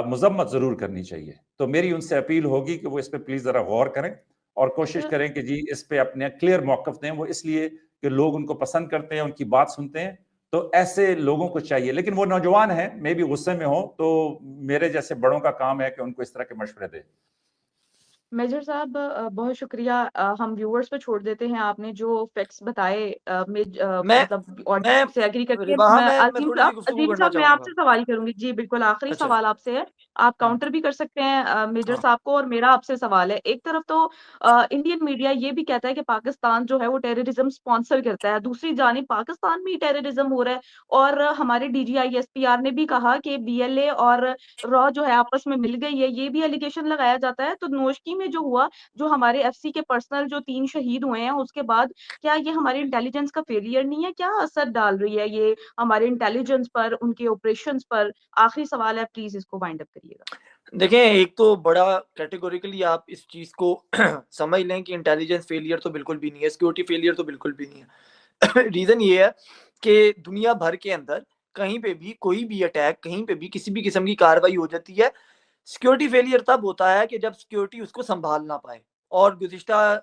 [SPEAKER 1] مذمت ضرور کرنی چاہیے. تو میری ان سے اپیل ہوگی کہ وہ اس پہ پلیز ذرا غور کریں اور کوشش کریں کہ جی اس پہ اپنے کلیئر موقف دیں. وہ اس لیے کہ لوگ ان کو پسند کرتے ہیں, ان کی بات سنتے ہیں, تو ایسے لوگوں کو چاہیے. لیکن وہ نوجوان ہیں, میں بھی غصے میں ہوں, تو میرے جیسے بڑوں کا کام ہے کہ ان کو اس طرح کے مشورے دیں.
[SPEAKER 2] میجر صاحب بہت شکریہ. ہم ویورز پہ چھوڑ دیتے ہیں, آپ نے جو فیکٹس بتائے مطلب آڈینس سے ایگری کر کے. عظیم صاحب میں آپ سے سوال کروں گی. جی بالکل, آخری سوال آپ سے ہے, آپ کاؤنٹر بھی کر سکتے ہیں میجر صاحب کو. اور میرا آپ سے سوال ہے, ایک طرف تو انڈین میڈیا یہ بھی کہتا ہے کہ پاکستان جو ہے وہ ٹیررزم سپانسر کرتا ہے, دوسری جانب پاکستان میں ہی ٹیررزم ہو رہا ہے. اور ہمارے D G I S P R نے بھی کہا کہ بی ایل اے اور را جو ہے آپس میں مل گئی ہے, یہ بھی ایلیگیشن لگایا جاتا ہے. تو نوشکی میں جو ہوا, جو ہمارے ایف سی کے پرسنل جو 3 شہید ہوئے ہیں, اس کے بعد کیا یہ ہماری انٹیلیجنس کا فیلئر نہیں ہے؟ کیا اثر ڈال رہی ہے یہ ہمارے انٹیلیجنس پر, ان کے آپریشنز پر؟ آخری سوال ہے, پلیز اس کو وائنڈ اپ کریے گا.
[SPEAKER 3] دیکھیں, ایک تو بڑا کیٹیگوریکلی آپ اس چیز کو سمجھ لیں کہ انٹیلیجنس فیلئر تو بالکل بھی نہیں ہے, سیکورٹی فیلئر تو بالکل بھی نہیں ہے. ریزن یہ ہے کہ دنیا بھر کے اندر کہیں پہ بھی کوئی بھی اٹیک, کہیں پہ بھی کسی بھی قسم کی کاروائی ہو جاتی ہے, سیکورٹی فیلئر تب ہوتا ہے کہ جب سیکورٹی اس کو سنبھال نہ پائے. اور گزشتہ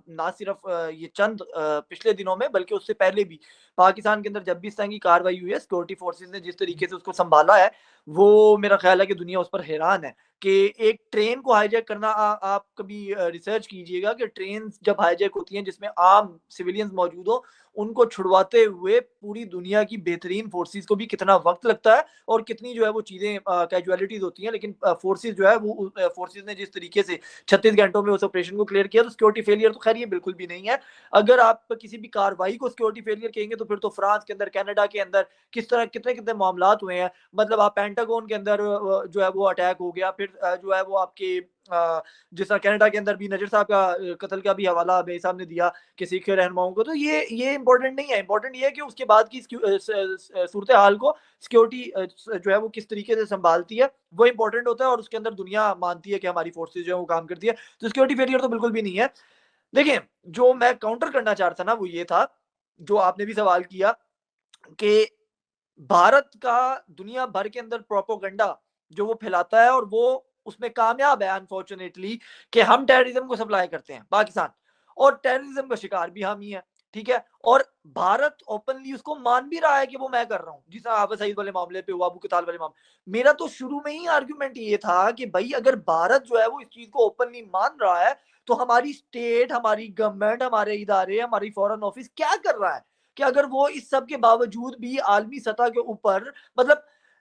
[SPEAKER 3] نہ صرف یہ چند پچھلے دنوں میں بلکہ اس سے پہلے بھی پاکستان کے اندر جب بھی اس طرح کی کاروائی ہوئی ہے، سیکورٹی فورسز نے جس طریقے سے اس کو سنبھالا ہے، وہ میرا خیال ہے کہ دنیا اس پر حیران ہے کہ ایک ٹرین کو ہائی جیک کرنا، آپ کبھی ریسرچ کیجئے گا کہ ٹرین جب ہائی جیک ہوتی ہیں جس میں عام سویلینز موجود ہوں، ان کو چھڑواتے ہوئے پوری دنیا کی بہترین فورسز کو بھی کتنا وقت لگتا ہے اور کتنی جو ہے وہ چیزیں کیجویلٹیز ہوتی ہیں، لیکن فورسز جو ہے وہ فورسز نے جس طریقے سے 36 گھنٹوں میں اس آپریشن کو کلیئر کیا، تو سیکورٹی فیلئر تو خیر یہ بالکل بھی نہیں ہے۔ اگر آپ کسی بھی کاروائی کو سیکورٹی فیلئر کہیں گے تو پھر تو فرانس کے اندر، کینیڈا کے اندر کس طرح کتنے معاملات ہوئے ہیں، مطلب آپ پینٹاگون کے اندر جو ہے وہ اٹیک ہو گیا، پھر جو ہے وہ آپ کے جس طرح کینیڈا کے اندر بھی نجر صاحب کا قتل کا بھی حوالہ بھائی صاحب نے دیا کہ سکھ رہنماؤں کو، تو یہ امپورٹنٹ نہیں ہے، امپورٹنٹ یہ ہے کہ اس کے بعد کی صورتحال کو سیکورٹی جو ہے وہ کس طریقے سے سنبھالتی ہے، وہ امپورٹنٹ ہوتا ہے، اور اس کے اندر دنیا مانتی ہے کہ ہماری فورسز جو ہے وہ کام کرتی ہے، تو سیکورٹی فیلئر تو بالکل بھی نہیں ہے۔ دیکھیں، جو میں کاؤنٹر کرنا چاہتا تھا نا وہ یہ تھا، جو آپ نے بھی سوال کیا کہ بھارت کا دنیا بھر کے اندر پروپوگنڈا جو وہ پھیلاتا ہے، اور وہ اس میں کامیاب ہے انفارچونیٹلی، کہ ہم ٹیررزم کو سپلائی کرتے ہیں پاکستان، اور ٹیررزم کا شکار بھی ہم ہی ہیں، ٹھیک ہے، اور بھارت اوپنلی اس کو مان بھی رہا ہے کہ وہ میں کر رہا ہوں، جس طرح حافظ سعید والے معاملے پہ ہوا، ابو کتال والے معاملے۔ میرا تو شروع میں ہی آرگیومنٹ یہ تھا کہ بھائی اگر بھارت جو ہے وہ اس چیز کو اوپنلی مان رہا ہے تو ہماری اسٹیٹ، ہماری گورنمنٹ، ہمارے ادارے، ہماری فورن آفس کیا کر رہا ہے کہ اگر وہ اس سب کے باوجود بھی عالمی سطح کے اوپر، مطلب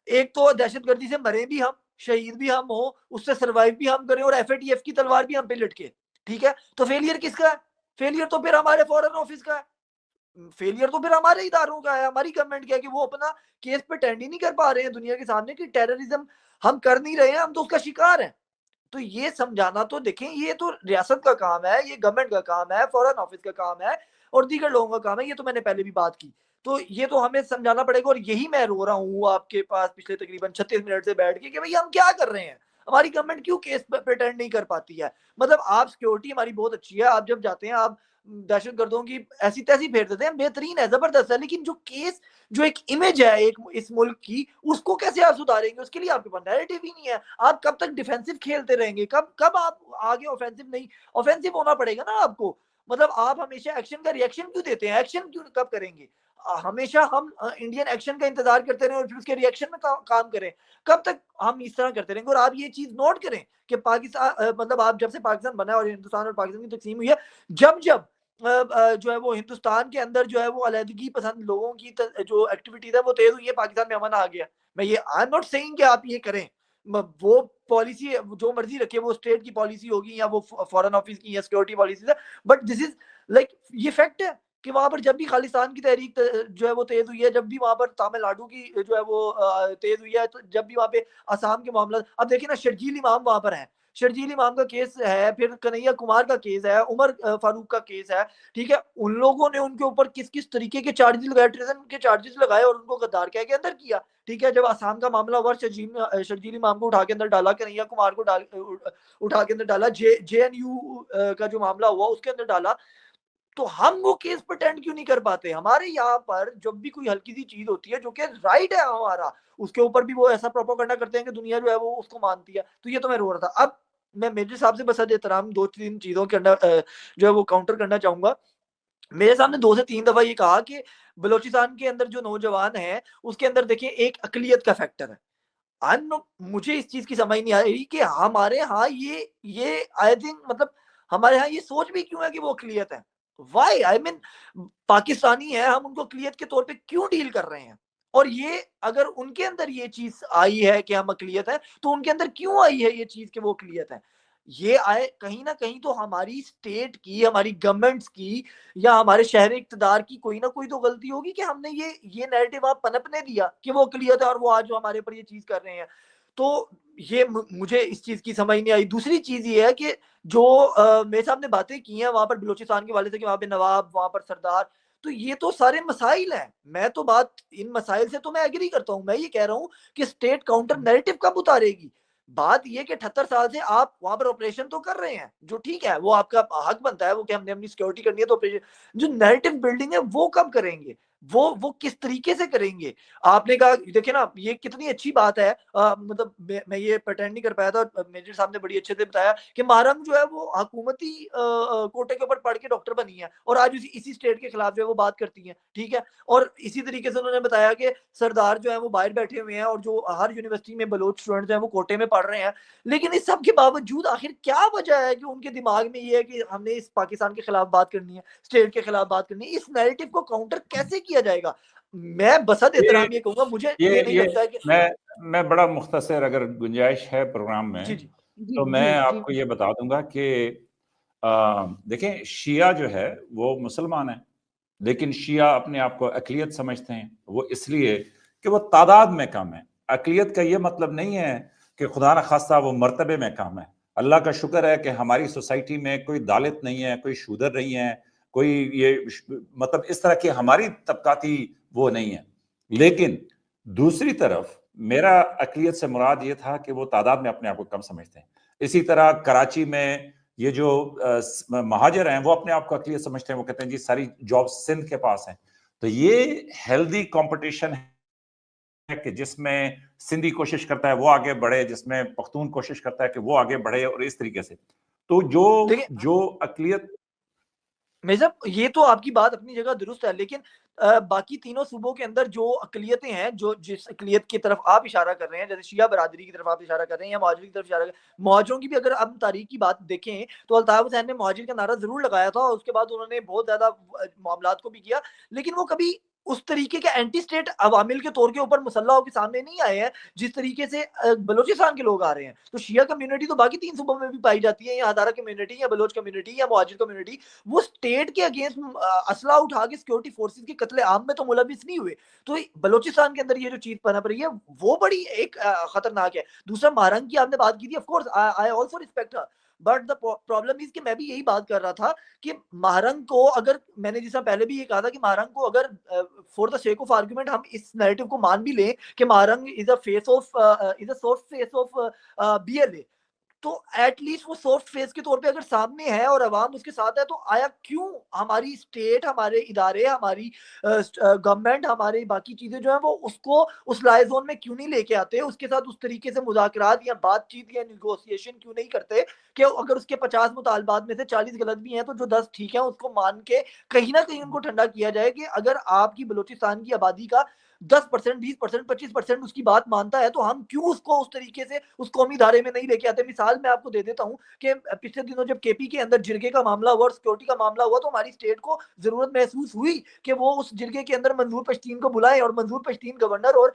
[SPEAKER 3] ایک تو دہشت گردی سے مرے بھی ہم، شہید بھی ہم ہوں، اس سے سروائیو بھی ہم کریں، اور ایف اے ٹی ایف کی تلوار بھی ہم پہ لٹکے، ٹھیک ہے، تو فیلئر کس کا ہے؟ فیلئر تو پھر ہمارے فورن آفس کا ہے، فیلئر تو پھر ہمارے اداروں کا ہے، ہماری گورنمنٹ کا ہے کہ وہ اپنا کیس پہ ٹینڈ ہی نہیں کر پا رہے ہیں دنیا کے سامنے کہ ٹیررزم ہم کر نہیں رہے ہیں، ہم تو اس کا شکار ہیں۔ تو یہ سمجھانا، تو دیکھیں یہ تو ریاست کا کام ہے، یہ گورنمنٹ کا کام ہے، فورن آفس کا کام ہے، اور دیگر لوگوں کا کام ہے، یہ تو میں نے پہلے بھی بات کی، تو یہ تو ہمیں سمجھانا پڑے گا، اور یہی میں رو رہا ہوں آپ کے پاس پچھلے تقریباً 36 منٹ سے بیٹھ کے کہ بھئی ہم کیا کر رہے ہیں، ہماری گورنمنٹ کیوں کیس پریٹینڈ نہیں کر پاتی ہے؟ مطلب آپ سیکورٹی ہماری بہت اچھی ہے، آپ جب جاتے ہیں آپ دہشت گردوں کی ایسی تیسی پھیر دیتے ہیں، بہترین ہے، زبردست ہے، لیکن جو کیس، جو ایک امیج ہے ایک اس ملک کی، اس کو کیسے آپ سدھاریں گے؟ اس کے لیے آپ کے پاس نیریٹو ہی نہیں ہے، آپ کب تک ڈیفینسو کھیلتے رہیں گے؟ کب آپ آگے اوفینسو نہیں، اوفینسو ہونا پڑے گا نا آپ کو، مطلب آپ ہمیشہ ایکشن کا ریئیکشن کیوں دیتے ہیں؟ ایکشن کیوں کب کریں گے؟ ہمیشہ ہم انڈین ایکشن کا انتظار کرتے رہیں اور پھر اس کے ریئیکشن میں کام کریں، کب تک ہم اس طرح کرتے رہیں گے؟ اور آپ یہ چیز نوٹ کریں کہ پاکستان، مطلب آپ جب سے پاکستان بنا ہے اور ہندوستان اور پاکستان کی تقسیم ہوئی ہے، جب جو ہے وہ ہندوستان کے اندر جو ہے وہ علیحدگی پسند لوگوں کی جو ایکٹیویٹیز ہے وہ تیز ہوئی ہے، پاکستان میں امن آ گیا۔ میں یہ آئی ایم ناٹ سیئنگ کہ آپ یہ کریں، وہ پالیسی جو مرضی رکھے، وہ اسٹیٹ کی پالیسی ہوگی یا وہ فورن آفس کی یا سیکورٹی پالیسیز ہے، بٹ دس از لائک یہ فیکٹ ہے کہ وہاں پر جب بھی خالصتان کی تحریک جو ہے وہ تیز ہوئی ہے، جب بھی وہاں پر تامل ناڈو کی جو ہے وہ تیز ہوئی ہے، تو جب بھی وہاں پہ آسام کے معاملات، اب دیکھیں نا شرجیل امام وہاں پر ہیں، شرجیل امام کا کیس ہے، پھر کنہیا کمار کا کیس ہے، عمر فاروق کا کیس ہے، ٹھیک ہے، ان لوگوں نے ان کے اوپر کس کس طریقے کے چارجز لگائے، ٹریزن کے چارجز لگائے، اور ان کو غدار کہہ کے اندر کیا، ٹھیک ہے۔ جب آسام کا معاملہ ہوا، شرجیل امام کو اٹھا کے اندر ڈالا، کنہیا کمار کو اٹھا کے اندر ڈالا، جے این یو کا جو معاملہ ہوا اس کے اندر ڈالا، تو ہم وہ کیس پرٹینڈ کیوں نہیں کر پاتے؟ ہمارے یہاں پر جب بھی کوئی ہلکی سی چیز ہوتی ہے جو کہ رائٹ ہے ہمارا، اس کے اوپر بھی وہ ایسا پروپیگنڈا کرتے ہیں کہ دنیا جو ہے وہ اس کو مانتی ہے، تو یہ تو میں رو رہا تھا۔ اب میں میجر صاحب سے بس احترام 2-3 چیزوں کے اندر جو ہے وہ کاؤنٹر کرنا چاہوں گا۔ میرے سامنے 2 سے 3 دفعہ یہ کہا کہ بلوچستان کے اندر جو نوجوان ہیں اس کے اندر دیکھیں ایک اقلیت کا فیکٹر ہے، مجھے اس چیز کی سمجھ نہیں آ رہی کہ ہمارے ہاں یہ آئی تھنک، مطلب ہمارے ہاں یہ سوچ بھی کیوں ہے کہ وہ اقلیت ہے؟ وائی؟ آئی مین پاکستانی ہے، ہم ان کو اقلیت کے طور پہ کیوں ڈیل کر رہے ہیں؟ اور یہ اگر ان کے اندر یہ چیز آئی ہے کہ ہم اقلیت ہے، تو ان کے اندر کیوں آئی ہے یہ چیز کہ وہ اقلیت ہے؟ یہ آئے کہیں نہ کہیں تو ہماری اسٹیٹ کی، ہماری گورنمنٹس کی، یا ہمارے شہر اقتدار کی کوئی نہ کوئی تو غلطی ہوگی کہ ہم نے یہ نیریٹو آپ پنپنے دیا کہ وہ اقلیت ہے اور وہ آج جو ہمارے پر یہ چیز کر رہے ہیں۔ تو یہ مجھے اس چیز کی سمجھ نہیں آئی۔ دوسری چیز یہ ہے کہ جو میرے صاحب نے باتیں کی ہیں وہاں پر بلوچستان کے والے سے کہ وہاں پہ نواب، وہاں پر سردار، تو یہ تو سارے مسائل ہیں، میں تو بات ان مسائل سے تو میں ایگری کرتا ہوں، میں یہ کہہ رہا ہوں کہ اسٹیٹ کاؤنٹر نیریٹو کب اتارے گی؟ بات یہ کہ 78 سال سے آپ وہاں پر آپریشن تو کر رہے ہیں، جو ٹھیک ہے وہ آپ کا حق بنتا ہے وہ کہ ہم نے اپنی سیکورٹی کرنی ہے، تو آپریشن جو نیریٹو بلڈنگ ہے وہ کب کریں گے؟ وہ کس طریقے سے کریں گے؟ آپ نے کہا دیکھیں نا یہ کتنی اچھی بات ہے، مطلب میں یہ پریٹینڈ نہیں کر پایا تھا، میجر صاحب نے بڑی اچھے سے بتایا کہ مہرنگ جو ہے وہ حکومتی کوٹے کے اوپر پڑھ کے ڈاکٹر بنی ہے اور آج اسی اسٹیٹ کے خلاف جو ہے وہ بات کرتی ہیں، ٹھیک ہے. اور اسی طریقے سے انہوں نے بتایا کہ سردار جو ہے وہ باہر بیٹھے ہوئے ہیں اور جو ہر یونیورسٹی میں بلوچ اسٹوڈنٹ جو ہیں وہ کوٹے میں پڑھ رہے ہیں. لیکن اس سب کے باوجود آخر کیا وجہ ہے کہ ان کے دماغ میں یہ ہے کہ ہم نے اس پاکستان کے خلاف بات کرنی ہے، اسٹیٹ کے خلاف بات کرنی ہے؟ اس نیریٹو کو کاؤنٹر کیسے کیا جائے گا؟ میں بسط احترام یہ کہوں گا، مجھے یہ نہیں لگتا ہے کہ
[SPEAKER 1] میں بڑا مختصر اگر گنجائش ہے پروگرام میں
[SPEAKER 3] جی جی
[SPEAKER 1] تو
[SPEAKER 2] جی
[SPEAKER 1] میں
[SPEAKER 2] جی
[SPEAKER 1] آپ
[SPEAKER 2] جی
[SPEAKER 1] کو یہ بتا دوں گا کہ دیکھیں شیعہ جو ہے وہ مسلمان ہیں، لیکن شیعہ اپنے آپ کو اقلیت سمجھتے ہیں، وہ اس لیے کہ وہ تعداد میں کم ہے. اقلیت کا یہ مطلب نہیں ہے کہ خدا نخواستہ وہ مرتبے میں کم ہے. اللہ کا شکر ہے کہ ہماری سوسائٹی میں کوئی دالت نہیں ہے، کوئی شودر نہیں ہے، کوئی یہ مطلب اس طرح کی ہماری طبقاتی وہ نہیں ہے. لیکن دوسری طرف میرا اقلیت سے مراد یہ تھا کہ وہ تعداد میں اپنے آپ کو کم سمجھتے ہیں. اسی طرح کراچی میں یہ جو مہاجر ہیں وہ اپنے آپ کو اقلیت سمجھتے ہیں، وہ کہتے ہیں جی ساری جاب سندھ کے پاس ہیں. تو یہ ہیلدی کمپٹیشن ہے کہ جس میں سندھی کوشش کرتا ہے وہ آگے بڑھے، جس میں پختون کوشش کرتا ہے کہ وہ آگے بڑھے، اور اس طریقے سے. تو
[SPEAKER 3] دیکھیں
[SPEAKER 1] جو اقلیت
[SPEAKER 3] صاحب یہ تو آپ کی بات اپنی جگہ درست ہے، لیکن باقی تینوں صوبوں کے اندر جو اقلیتیں ہیں، جو جس اقلیت کی طرف آپ اشارہ کر رہے ہیں، جیسے شیعہ برادری کی طرف آپ اشارہ کر رہے ہیں یا مہاجروں کی طرف اشارہ کر رہے ہیں، مہاجروں کی بھی اگر ہم تاریخ کی بات دیکھیں تو الطاف حسین نے مہاجر کا نعرہ ضرور لگایا تھا اور اس کے بعد انہوں نے بہت زیادہ معاملات کو بھی کیا، لیکن وہ کبھی اس طریقے کے اینٹی اسٹیٹ عوامل کے طور کے اوپر مسلح ہو کے سامنے نہیں آئے ہیں جس طریقے سے بلوچستان کے لوگ آ رہے ہیں. تو شیعہ کمیونٹی تو باقی تین صوبوں میں بھی پائی جاتی ہے، یا ہزارہ کمیونٹی یا بلوچ کمیونٹی یا مہاجر کمیونٹی، وہ اسٹیٹ کے اگینسٹ اسلحہ اٹھا کے سیکورٹی فورسز کے قتل عام میں تو ملوث نہیں ہوئے. تو بلوچستان کے اندر یہ جو چیز پنپ رہی ہے وہ بڑی ایک خطرناک ہے. دوسرا مہرنگ کی آپ نے بات کی تھی، of course I also respect Hare, but the problem is کہ میں بھی یہی بات کر رہا تھا کہ مہرنگ کو اگر میں نے جیسا پہلے بھی یہ کہا تھا کہ مہرنگ کو اگر for the sake of argument ہم اس نیریٹو کو مان بھی لیں کہ Mahrang is a face of is a soft face of B L A, تو ایٹ لیسٹ وہ سافٹ فیس کے طور پہ اگر سامنے ہے اور عوام اس کے ساتھ ہے، تو آیا کیوں ہماری اسٹیٹ، ہمارے ادارے، ہماری گورنمنٹ، ہماری باقی چیزیں جو ہیں وہ اس کو اس لائے زون میں کیوں نہیں لے کے آتے، اس کے ساتھ اس طریقے سے مذاکرات یا بات چیت یا نیگوسیشن کیوں نہیں کرتے کہ اگر اس کے 50 مطالبات میں سے 40 غلط بھی ہیں تو جو 10 ٹھیک ہیں اس کو مان کے کہیں نہ کہیں ان کو ٹھنڈا کیا جائے کہ اگر آپ کی بلوچستان کی آبادی کا 10%، 20%، 25% اس کی بات مانتا ہے تو ہم کیوں اس کو اس طریقے سے اس قومی دھارے میں نہیں لے کے آتے. مثال میں آپ کو دے دیتا ہوں کہ پچھلے دنوں جب کے پی کے اندر جرگے کا معاملہ ہوا اور سیکورٹی کا معاملہ ہوا تو ہماری اسٹیٹ کو ضرورت محسوس ہوئی کہ وہ اس جرگے کے اندر منظور پشتین کو بلائے، اور منظور پشتین گورنر اور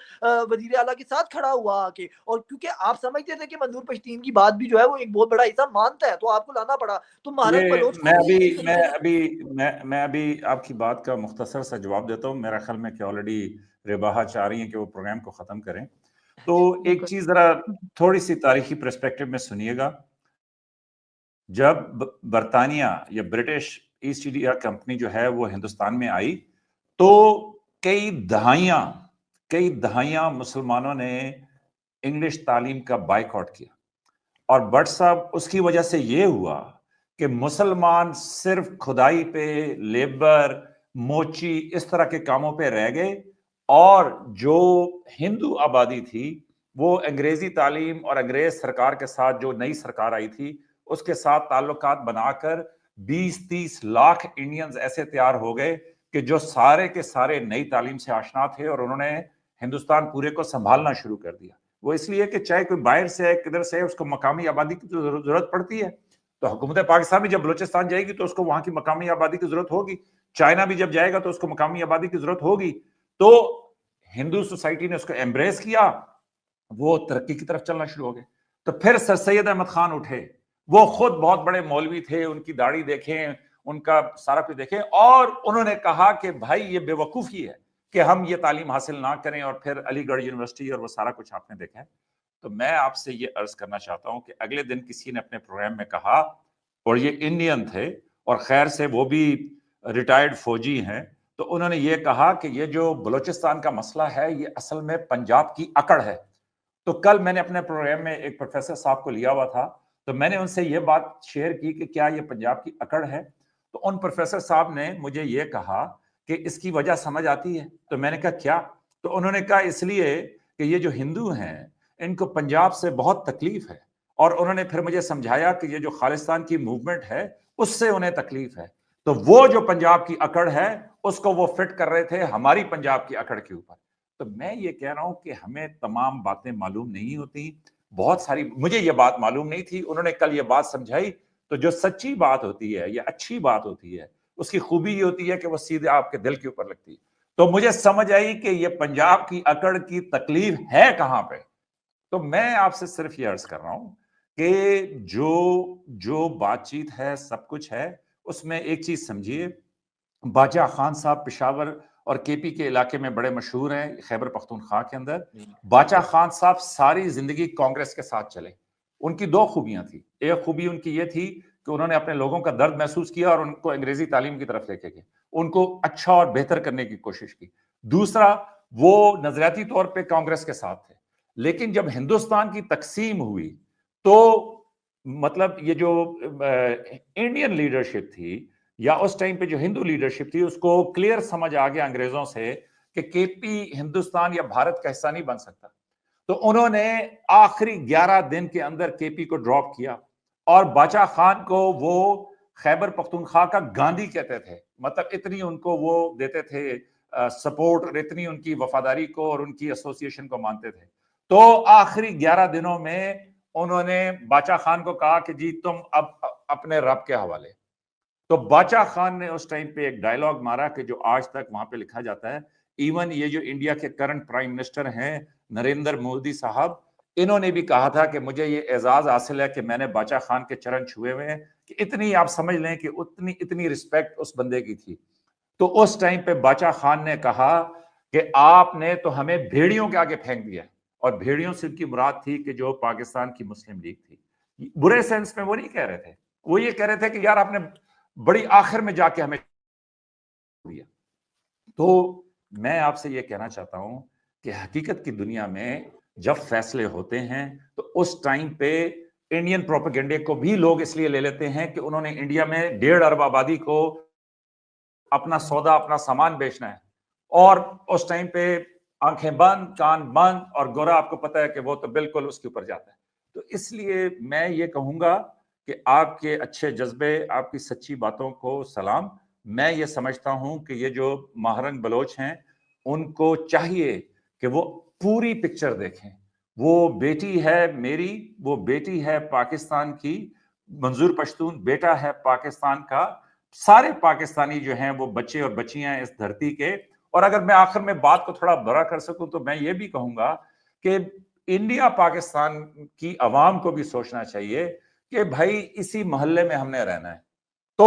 [SPEAKER 3] وزیر اعلیٰ کے ساتھ کھڑا ہوا آ کے، اور کیونکہ آپ سمجھتے تھے کہ منظور پشتین کی بات بھی جو ہے وہ ایک بہت بڑا حصہ مانتا ہے تو آپ کو لانا پڑا. تو مہرنگ
[SPEAKER 1] یہ
[SPEAKER 3] بلوچ کو بھی اسی طریقے سے
[SPEAKER 1] میں ابھی آپ کی بات کا مختصر سا جواب دیتا ہوں. میرا خیال میں کہ آلریڈی رباحہ چاہ رہی ہیں کہ وہ پروگرام کو ختم کریں. تو ایک چیز ذرا تھوڑی سی تاریخی پرسپیکٹو میں سنیے گا. جب برطانیہ یا برٹش ایسٹ انڈیا کمپنی جو ہے وہ ہندوستان میں آئی تو کئی دہائیاں مسلمانوں نے انگلش تعلیم کا بائیکاٹ کیا، اور بٹ صاحب اس کی وجہ سے یہ ہوا کہ مسلمان صرف کھدائی پہ، لیبر، موچی، اس طرح کے کاموں پہ رہ گئے، اور جو ہندو آبادی تھی وہ انگریزی تعلیم اور انگریز سرکار کے ساتھ، جو نئی سرکار آئی تھی اس کے ساتھ تعلقات بنا کر 20-30 لاکھ انڈینز ایسے تیار ہو گئے کہ جو سارے کے سارے نئی تعلیم سے آشنا تھے، اور انہوں نے ہندوستان پورے کو سنبھالنا شروع کر دیا. وہ اس لیے کہ چاہے کوئی باہر سے ہے، کدھر سے ہے، اس کو مقامی آبادی کی ضرورت پڑتی ہے. تو حکومت پاکستان بھی جب بلوچستان جائے گی تو اس کو وہاں کی مقامی آبادی کی ضرورت ہوگی. چائنا بھی جب جائے گا تو اس کو مقامی آبادی کی ضرورت ہوگی. تو ہندو سوسائٹی نے اس کو ایمبریس کیا، وہ ترقی کی طرف چلنا شروع ہو گئے. تو پھر سر سید احمد خان اٹھے، وہ خود بہت بڑے مولوی تھے، ان کی داڑھی دیکھیں، ان کا سارا کچھ دیکھیں، اور انہوں نے کہا کہ بھائی یہ بے وقوفی ہے کہ ہم یہ تعلیم حاصل نہ کریں، اور پھر علی گڑھ یونیورسٹی اور وہ سارا کچھ آپ نے دیکھا ہے. تو میں آپ سے یہ عرض کرنا چاہتا ہوں کہ اگلے دن کسی نے اپنے پروگرام میں کہا، اور یہ انڈین تھے اور خیر سے وہ بھی ریٹائرڈ فوجی ہیں، تو انہوں نے یہ کہا کہ یہ جو بلوچستان کا مسئلہ ہے یہ اصل میں پنجاب کی اکڑ ہے. تو کل میں نے اپنے پروگرام میں ایک پروفیسر صاحب کو لیا ہوا تھا، تو میں نے ان سے یہ بات شیئر کی کہ کیا یہ پنجاب کی اکڑ ہے؟ تو ان پروفیسر صاحب نے مجھے یہ کہا کہ اس کی وجہ سمجھ آتی ہے؟ تو میں نے کہا کیا؟ تو انہوں نے کہا اس لیے کہ یہ جو ہندو ہیں ان کو پنجاب سے بہت تکلیف ہے، اور انہوں نے پھر مجھے سمجھایا کہ یہ جو خالصتان کی موومنٹ ہے اس سے انہیں تکلیف ہے، تو وہ جو پنجاب کی اکڑ ہے اس کو وہ فٹ کر رہے تھے ہماری پنجاب کی اکڑ کے اوپر۔ تو میں یہ کہہ رہا ہوں کہ ہمیں تمام باتیں معلوم نہیں ہوتی، بہت ساری مجھے یہ بات معلوم نہیں تھی، انہوں نے کل یہ بات سمجھائی، تو جو سچی بات ہوتی ہے یا اچھی بات ہوتی ہے اس کی خوبی یہ ہوتی ہے کہ وہ سیدھے آپ کے دل کے اوپر لگتی ہے۔ تو مجھے سمجھ آئی کہ یہ پنجاب کی اکڑ کی تکلیف ہے کہاں پہ۔ تو میں آپ سے صرف یہ عرض کر رہا ہوں کہ جو بات چیت ہے سب کچھ ہے، اس میں ایک چیز سمجھیے، باچا خان صاحب پشاور اور کے پی کے علاقے میں بڑے مشہور ہیں، خیبر پختونخوا کے اندر۔ باچا خان صاحب ساری زندگی کانگریس کے ساتھ چلے، ان کی دو خوبیاں تھیں، ایک خوبی ان کی یہ تھی کہ انہوں نے اپنے لوگوں کا درد محسوس کیا اور ان کو انگریزی تعلیم کی طرف لے کے گئے، ان کو اچھا اور بہتر کرنے کی کوشش کی۔ دوسرا، وہ نظریاتی طور پہ کانگریس کے ساتھ تھے، لیکن جب ہندوستان کی تقسیم ہوئی تو مطلب یہ جو انڈین لیڈرشپ تھی یا اس ٹائم پہ جو ہندو لیڈرشپ تھی، اس کو کلیئر سمجھ آ گیا انگریزوں سے کہ کے پی ہندوستان یا بھارت کا حصہ نہیں بن سکتا، تو انہوں نے آخری 11 دن کے اندر کے پی کو ڈراپ کیا، اور باچا خان کو وہ خیبر پختونخوا کا گاندھی کہتے تھے، مطلب اتنی ان کو وہ دیتے تھے سپورٹ، اور اتنی ان کی وفاداری کو اور ان کی ایسوسیشن کو مانتے تھے۔ تو آخری 11 دنوں میں انہوں نے باچا خان کو کہا کہ جی تم اب اپنے رب کے حوالے۔ تو باچا خان نے اس ٹائم پہ ایک ڈائلاگ مارا کہ جو آج تک وہاں پہ لکھا جاتا ہے، ایون یہ جو انڈیا کے کرنٹ پرائم منسٹر ہیں نریندر مودی صاحب، انہوں نے بھی کہا تھا کہ مجھے یہ اعزاز حاصل ہے کہ میں نے باچا خان کے چرن چھوئے ہوئے ہیں، کہ اتنی آپ سمجھ لیں کہ اتنی رسپیکٹ اس بندے کی تھی۔ تو اس ٹائم پہ باچا خان نے کہا کہ آپ نے تو ہمیں بھیڑیوں کے آگے پھینک دیا، اور بھیڑیوں سے ان کی مراد تھی کہ جو پاکستان کی مسلم لیگ تھی۔ برے سینس میں وہ نہیں کہہ رہے تھے، وہ یہ کہہ رہے تھے کہ یار آپ نے بڑی آخر میں جا کے ہمیں دیا۔ تو میں آپ سے یہ کہنا چاہتا ہوں کہ حقیقت کی دنیا میں جب فیصلے ہوتے ہیں تو اس ٹائم پہ انڈین پروپیگنڈے کو بھی لوگ اس لیے لے لیتے ہیں کہ انہوں نے انڈیا میں 1.5 ارب آبادی کو اپنا سودا، اپنا سامان بیچنا ہے، اور اس ٹائم پہ آنکھیں بند، کان بند، اور گورا آپ کو پتا ہے کہ وہ تو بالکل اس کے اوپر جاتا ہے۔ تو اس لیے میں یہ کہوں گا کہ آپ کے اچھے جذبے، آپ کی سچی باتوں کو سلام۔ میں یہ سمجھتا ہوں کہ یہ جو ماہرنگ بلوچ ہیں ان کو چاہیے کہ وہ پوری پکچر دیکھیں۔ وہ بیٹی ہے میری، وہ بیٹی ہے پاکستان کی، منظور پشتون بیٹا ہے پاکستان کا، سارے پاکستانی جو ہیں وہ بچے اور بچیاں ہیں اس دھرتی کے۔ اور اگر میں آخر میں بات کو تھوڑا بڑا کر سکوں تو میں یہ بھی کہوں گا کہ انڈیا پاکستان کی عوام کو بھی سوچنا چاہیے کہ بھائی اسی محلے میں ہم نے رہنا ہے، تو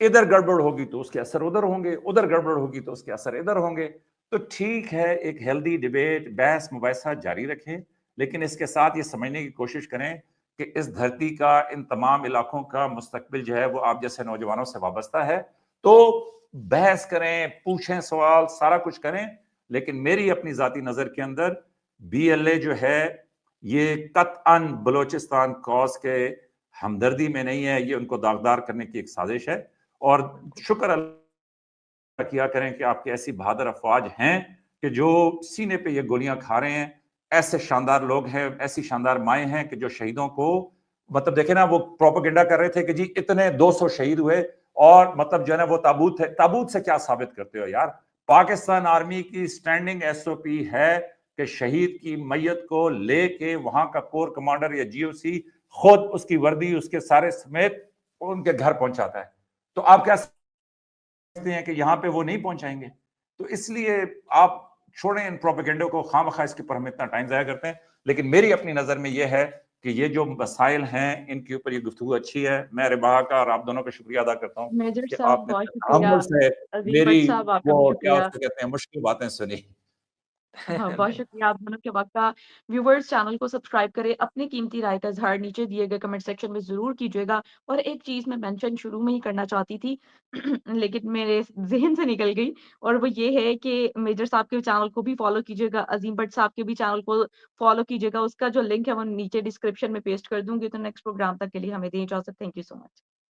[SPEAKER 1] ادھر گڑبڑ ہوگی تو اس کے اثر ادھر ہوں گے، ادھر گڑبڑ ہوگی تو اس کے اثر ادھر ہوں گے۔ تو ٹھیک ہے، ایک ہیلدی ڈیبیٹ، بحث مباحثہ جاری رکھیں، لیکن اس کے ساتھ یہ سمجھنے کی کوشش کریں کہ اس دھرتی کا، ان تمام علاقوں کا مستقبل جو ہے وہ آپ جیسے نوجوانوں سے وابستہ ہے۔ تو بحث کریں، پوچھیں سوال، سارا کچھ کریں، لیکن میری اپنی ذاتی نظر کے اندر بی ایل اے جو ہے یہ قطعاً بلوچستان کاز کے ہمدردی میں نہیں ہے، یہ ان کو داغدار کرنے کی ایک سازش ہے۔ اور شکر اللہ کیا کریں کہ آپ کے ایسی بہادر افواج ہیں کہ جو سینے پہ یہ گولیاں کھا رہے ہیں، ایسے شاندار لوگ ہیں، ایسی شاندار مائیں ہیں کہ جو شہیدوں کو مطلب دیکھیں نا، وہ پروپیگنڈا کر رہے تھے کہ جی اتنے 200 شہید ہوئے، اور مطلب جو ہے نا وہ تابوت ہے، تابوت سے کیا ثابت کرتے ہو یار؟ پاکستان آرمی کی سٹینڈنگ ایس او پی ہے کہ شہید کی میت کو لے کے وہاں کا کور کمانڈر یا جی او سی خود اس کی وردی، اس کے سارے سمیت ان کے گھر پہنچاتا ہے۔ تو آپ کیا سمجھتے ہیں کہ یہاں پہ وہ نہیں پہنچائیں گے؟ تو اس لیے آپ چھوڑیں ان پروپیگنڈوں کو، خواہ مخواہ اس کے پر ہم اتنا ٹائم ضائع کرتے ہیں۔ لیکن میری اپنی نظر میں یہ ہے کہ یہ جو مسائل ہیں ان کے اوپر یہ گفتگو اچھی ہے۔ میں ربا کا اور آپ دونوں کا شکریہ ادا کرتا ہوں
[SPEAKER 2] میجر
[SPEAKER 1] کہ
[SPEAKER 2] صاحب
[SPEAKER 1] آپ نے
[SPEAKER 2] بہت
[SPEAKER 1] تحمل
[SPEAKER 2] شکریہ،
[SPEAKER 1] سے
[SPEAKER 2] عظیم
[SPEAKER 1] میری
[SPEAKER 2] بٹ صاحب آپ کا بھی
[SPEAKER 1] وہ کیا
[SPEAKER 2] شکریہ۔
[SPEAKER 1] اس کو کہتے ہیں مشکل باتیں سنی۔
[SPEAKER 2] ہاں، بہت شکریہ آپ دونوں کے وقت کا۔ ویورز چینل کو سبسکرائب کریں، اپنی قیمتی رائے کا اظہار نیچے دیے گئے کمنٹ سیکشن میں ضرور کیجیے گا۔ اور ایک چیز میں مینشن شروع میں ہی کرنا چاہتی تھی لیکن میرے ذہن سے نکل گئی، اور وہ یہ ہے کہ میجر صاحب کے چینل کو بھی فالو کیجیے گا، عظیم بٹ صاحب کے بھی چینل کو فالو کیجیے گا۔ اس کا جو لنک ہے وہ نیچے ڈسکرپشن میں پیسٹ کر دوں گی۔ تو نیکسٹ پروگرام تک کے لیے ہمیں دیں اجازت۔ Thank you so much.